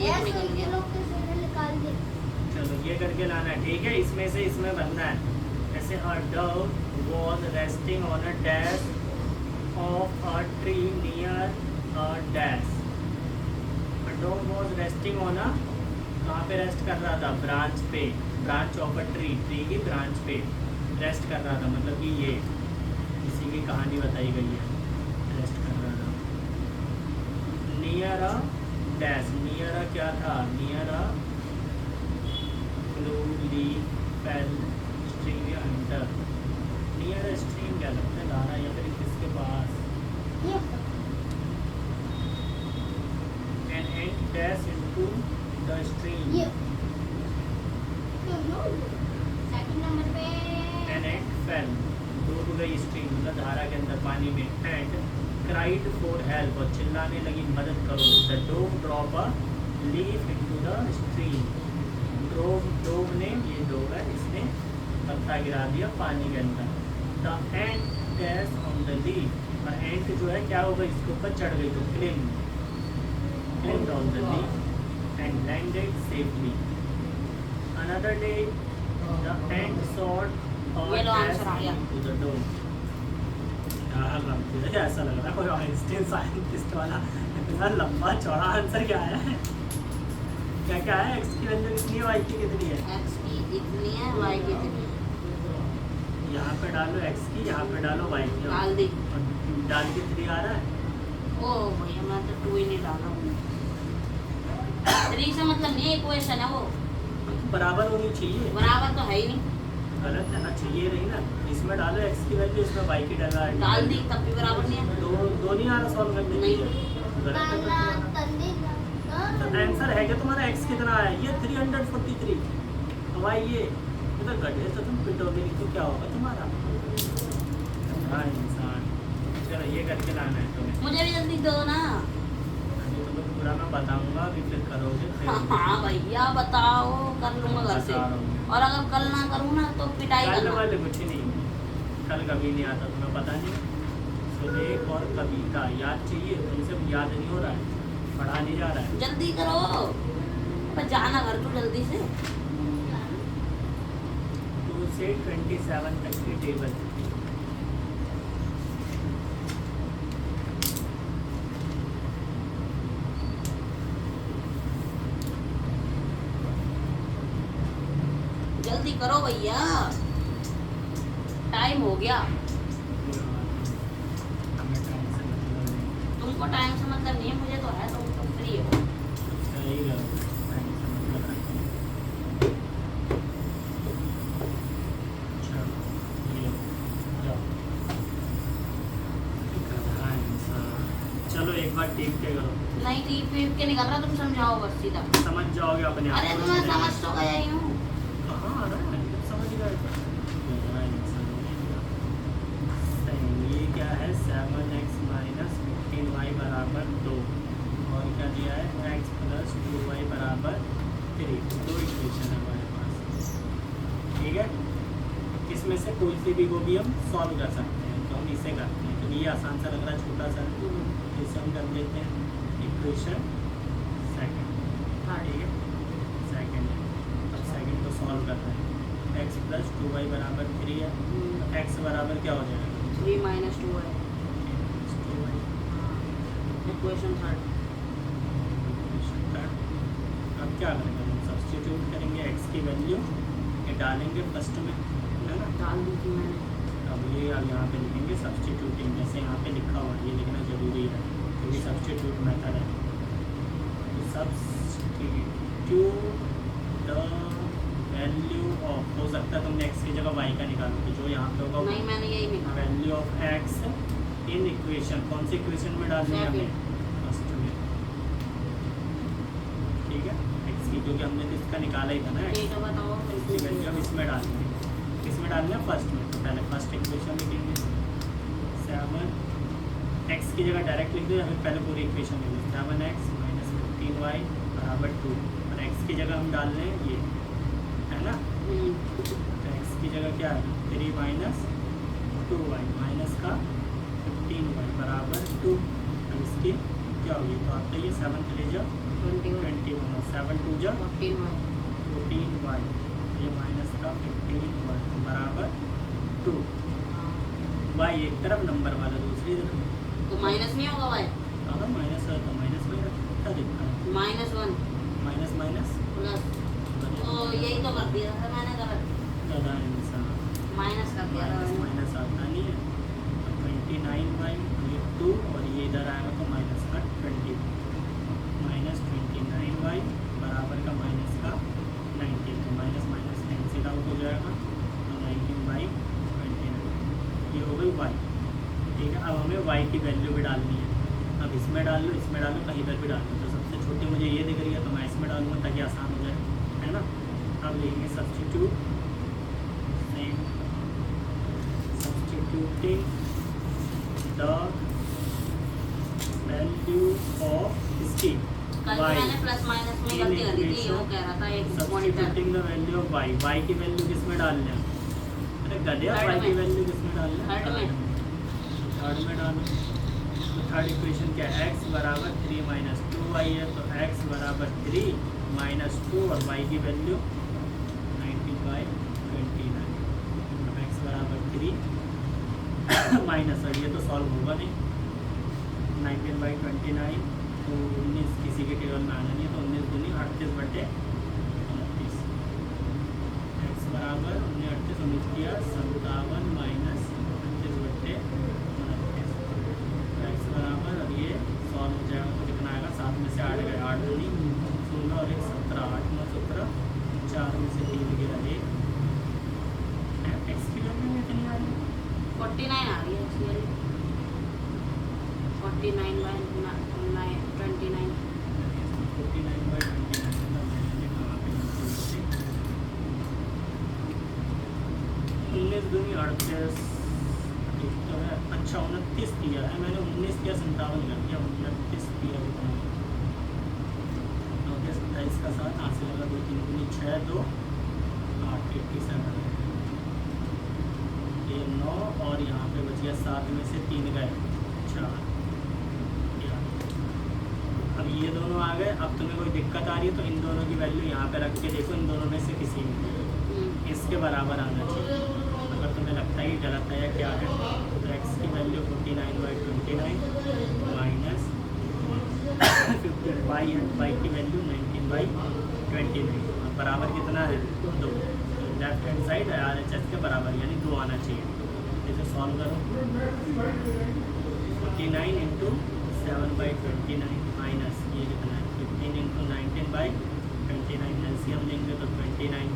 ये एक निकल गया लोग के से निकाल दे चलो ये करके लाना है ठीक है इसमें से इसमें बनना है जैसे a dove was resting on a dash of a tree near a dash a dove was resting on a कहाँ पे रेस्ट कर रहा था ब्रांच पे branch of a tree tree की ब्रांच पे रेस्ट कर रहा था मतलब कि ये इसी की कहानी बताई गई है रेस्ट कर रहा था near a dash near a क्या था near a blue leaf fell stream या hunter near a stream क्या लगता है धारा या फिर किसके पास ये an ant dash into the stream ये सेकंड नंबर पे an ant fell डूब गई स्ट्रीम मतलब धारा के अंदर पानी में and cried for help और चिल्लाने लगी मदद करो the dove drop a leaf into the stream dove ने ये डोव है इसने पत्ता गिरा दिया पानी के अंदर the ant dash on the leaf और एंट जो है क्या होगा इसके ऊपर चढ़ गई तो climbed on the leaf and landed safely another day the ant thought ये लो आंसर आ गया। टू द डोव मुझे ऐसा लग रहा है कोई आइंस्टीन साइंटिस्ट वाला इतना लंबा चौड़ा आंसर क्या है क्या क्या है x की वैल्यू कितनी है y की कितनी है x की इतनी है y की इतनी है यहाँ पे डालो x की यहाँ पे डालो y की डाल दी और डाल के 3 आ रहा है ओ भैया मैं तो 2 ही नहीं डाला हूँ 3 से मतलब नहीं इक्वेशन है वो बराबर होनी चाहिए बराबर तो है ही नहीं गलत है ना चाहिए नहीं ना इसमें डालो x की वैल्यू इसमें y की डगा डाल दी तब भी बराबर नहीं है दो नहीं आ रहा सॉल्व करने के लिए गलत है काला तो तंदी तो आंसर है क्या तुम्हारा x कितना है ये 343 y ये मतलब गड्ढे तो तुम पिटोगे नहीं तो क्या होगा तुम्हारा हाँ इंसान चलो ये करके लाना है तुम्हें मुझे भी जल्दी दो ना अभी तुम्हें पूरा मैं बताऊंगा अभी फिर करोगे फिर हाँ भैया बताओ कर लूंगा घर से बता रहा हूँ। और अगर कल ना करूँ ना तो पिटाई कल करना वाले कुछ नहीं कल कभी नहीं आता तुम्हें पता नहीं सुलेख और कविता याद चाहिए तुमसे याद नहीं हो रहा है पढ़ा नहीं जा रहा है जल्दी करो पर जाना घर तो जल्दी से 2 से 27 तक की टेबल जल्दी करो भैया टाइम हो गया हमें टाइम से मतलब नहीं तुमको टाइम से मतलब नहीं है मुझे तो है तुम तो फ्री हो सही है टाइम से मतलब रखते हैं चलो ये जाओ चलो एक बार ठीक के करो, नहीं ठीक पीप के निकल रहा, तुम समझाओ बस सीधा। समझ जाओगे अपने आप। अरे तो मैं समझ तो गया ही हूँ। कहाँ आ रहा है, जब समझ गए तो। मेरा इंसान नहीं। सही, ये क्या है 7x माइनस 15y बराबर 2, और क्या दिया है x प्लस 2y बराबर 3। दो इक्वेशन है हमारे पास, ठीक है। इसमें से कोई सी भी को भी हम सॉल्व कर सकते हैं, तो हम इसे करते हैं क्योंकि ये आसान सा लग रहा है, छोटा सा है। इसे हम कर देते हैं इक्वेशन सेकंड, ठीक है, सेकंड है। अब सेकंड को सॉल्व कर रहे हैं, x प्लस 2y बराबर 3 है, x बराबर क्या हो जाएगा 3 माइनस 2 है 2y। Equation third. अब क्या करेंगे, हम सब्स्टिट्यूट करेंगे x की वैल्यू, ये डालेंगे फर्स्ट में, है ना। डाल दी थी मैंने। अब यहाँ पे लिखेंगे सब्स्टिट्यूटिंग, जैसे यहाँ पे लिखा हुआ है, ये लिखना जरूरी है क्योंकि सब्स्टिट्यूट मेथड है। तो सब्स्टिट्यूट द वैल्यू ऑफ, हो सकता है तुमने x की जगह y का निकालो, तो जो यहाँ पे होगा नहीं मैंने यही निकाला। Value of x in equation, कौन सी इक्वेशन में डालनी है हमें, फर्स्ट में, ठीक है। x की, क्योंकि हमने तो इसका निकाला ही था ना, ठीक है बताओ। इसकी वैल्यू हम इसमें डालेंगे, इसमें डालना है फर्स्ट में। तो पहले फर्स्ट इक्वेशन लिखेंगे 7x की जगह डायरेक्ट लिख दो, या फिर पहले पूरी इक्वेशन लिख दो 7x माइनस 15y बराबर 2, और x की जगह हम डाल रहे हैं ये, है ना। तो x की जगह क्या है 3 माइनस 2y माइनस का 15y बराबर 2। अब इसकी क्या होगी, तो आपका ये 7 3 जा 21, 7 2 जा 14y, ये माइनस का 15y बराबर 2। y एक तरफ, नंबर वाला दूसरी तरफ, तो माइनस नहीं होगा भाई, अगर माइनस है तो माइनस में क्या दिखता है, -1 माइनस माइनस प्लस, तो यही तो कर दिया था मैंने गलत, ज़्यादा इंसान माइनस कर दिया था माइनस मैंने। माइनस आता नहीं है। तो 29y ये 2, और ये इधर आएगा तो माइनस का 20, माइनस 29y बराबर का माइनस का 19, तो माइनस माइनस कैंसिल आउट हो जाएगा, तो 19/29 ये हो गई y, ठीक है। अब हमें y की वैल्यू भी डालनी है, अब इसमें डाल लो, इसमें डालो, कहीं पर भी डाल लो। तो सबसे छोटी मुझे ये दिख रही है, तो मैं इसमें डालूंगा ताकि आसान हो जाए, है ना। अब लिखेंगे substitute, same substituting the value of इसकी कल भी मैंने प्लस माइनस में गलती कर दी थी, वो कह रहा था एक pointer. Substituting the value of y की वैल्यू किस में डालना है, अरे गधे, y की वैल्यू किस में डालना है, थर्ड में डालो। तो थर्ड इक्वेशन क्या है, x बराबर 3 माइनस 2y है, तो x बराबर 3 माइनस 2, और y की वैल्यू 90/29। अब x बराबर 3 माइनस, और ये तो सॉल्व होगा नहीं, 19/29, तो 19 किसी के टेबल में आना नहीं है, तो 19 दूनी 38/29, x बराबर 38 19 किया 57 माइनस 38/29, x बराबर, और ये सॉल्व हो जाएगा तो कितना आएगा, 7 में से 8 गए, 8 दूनी 16 और 1 17, 8 9 17, 4 में से 3 गिरा 1, x की वैल्यू कितनी आ रही है 49 आ रही है इसकी वैल्यू, 49/29। 19 दूनी 38, ठीक तो है। अच्छा 29 दिया है मैंने, 19 किया 57 कर दिया, 29 दिया कितना, 29 27 का 7 हासिल लगा, 2 3 दूनी 6 2 8 87, ये 9, और यहाँ पे बच गया 7 में से 3 गए 4। अब ये दोनों आ गए। अब तुम्हें कोई दिक्कत आ रही है तो इन दोनों की वैल्यू यहाँ पे रख के देखो, इन दोनों में से किसी में इसके बराबर आना चाहिए। अगर तुम्हें लगता है कि गलत है या क्या है, तो x की वैल्यू 49/29 माइनस 15y है, y की वैल्यू 19/29, और बराबर कितना है 2। लेफ्ट हैंड साइड RHS के बराबर, यानी 2 आना चाहिए। इसे सॉल्व करो, 49 इंटू 7/29 माइनस ये कितना है 15 इंटू 19/29, एलसीएम लेंगे तो 29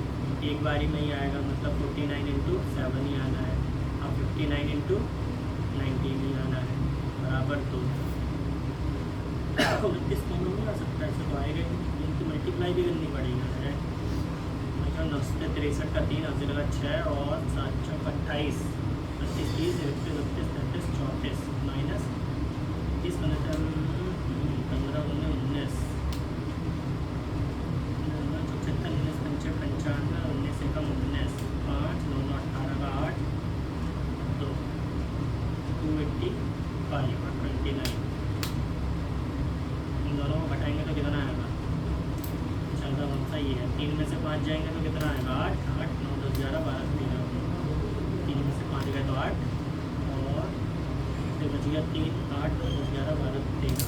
एक बारी में ही आएगा, मतलब 49 इंटू 7 ही आना है, अब 59 इंटू 19 ही आना है, बराबर 2। 29 कॉमन में आ सकता है, ऐसे तो आएगा ही नहीं, इनकी मल्टीप्लाई भी करनी पड़ेगी डायरेक्ट। मतलब 9 63 का 3 80 का 6 और 7 चौक 28 25 30 31 32 33 34 माइनस 30 15 19 19 इन दोनों को घटाएंगे तो कितना आएगा? चौदह कौन सा ये है? 3 में से 5 जाएंगे तो कितना आएगा? 8 8 9 10 11 12 13 3 में से 5 गए तो 8 और फिर बच गया 3 8 9 10 11 12 13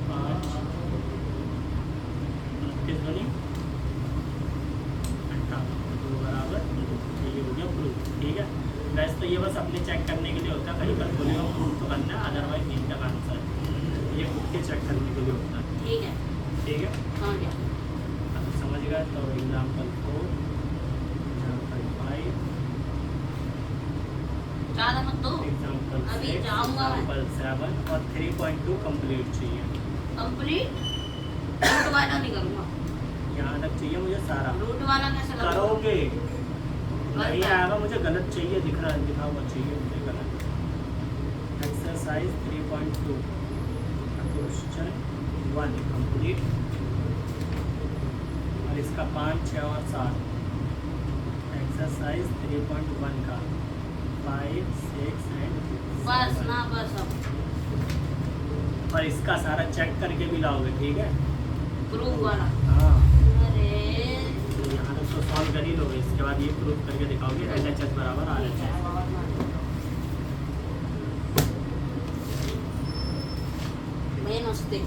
5 29 दूनी 58 तो बराबर 2। ये हो गया प्रूफ। ठीक है वैसे तो ये बस अपने चेक करने के लिए होता है, कहीं पर बोलेगा प्रूफ तो करना है, अदरवाइज नहीं का आंसर ये खुद के चेक करने के लिए होता है। ठीक है ठीक है समझ गया। अब समझ गए तो एग्जाम्पल 4 एग्जाम्पल 5 ज़्यादा मत दो, एग्जाम्पल अभी 6 जाऊंगा मैं। एग्जाम्पल 7 और 3.2 कंप्लीट चाहिए। कंप्लीट रूट वाला नहीं करूँगा। यहाँ तक चाहिए मुझे सारा। रूट वाला कैसे करूँगा? करोगे नहीं आएगा, मुझे गलत चाहिए, दिख रहा है दिखा हुआ चाहिए मुझे गलत। एक्सरसाइज 3.2 क्वेश्चन 1 कंप्लीट और इसका 5 6 और 7 एक्सरसाइज 3.1 का 5 6 एंड बस ना बस अब और इसका सारा चेक करके भी लाओगे। ठीक है प्रूफ वाला। हाँ अरे तो यहाँ तक तो सॉल्व कर ही लोगे, इसके बाद ये प्रूफ करके दिखाओगे LHS बराबर RHS। नमस्ते।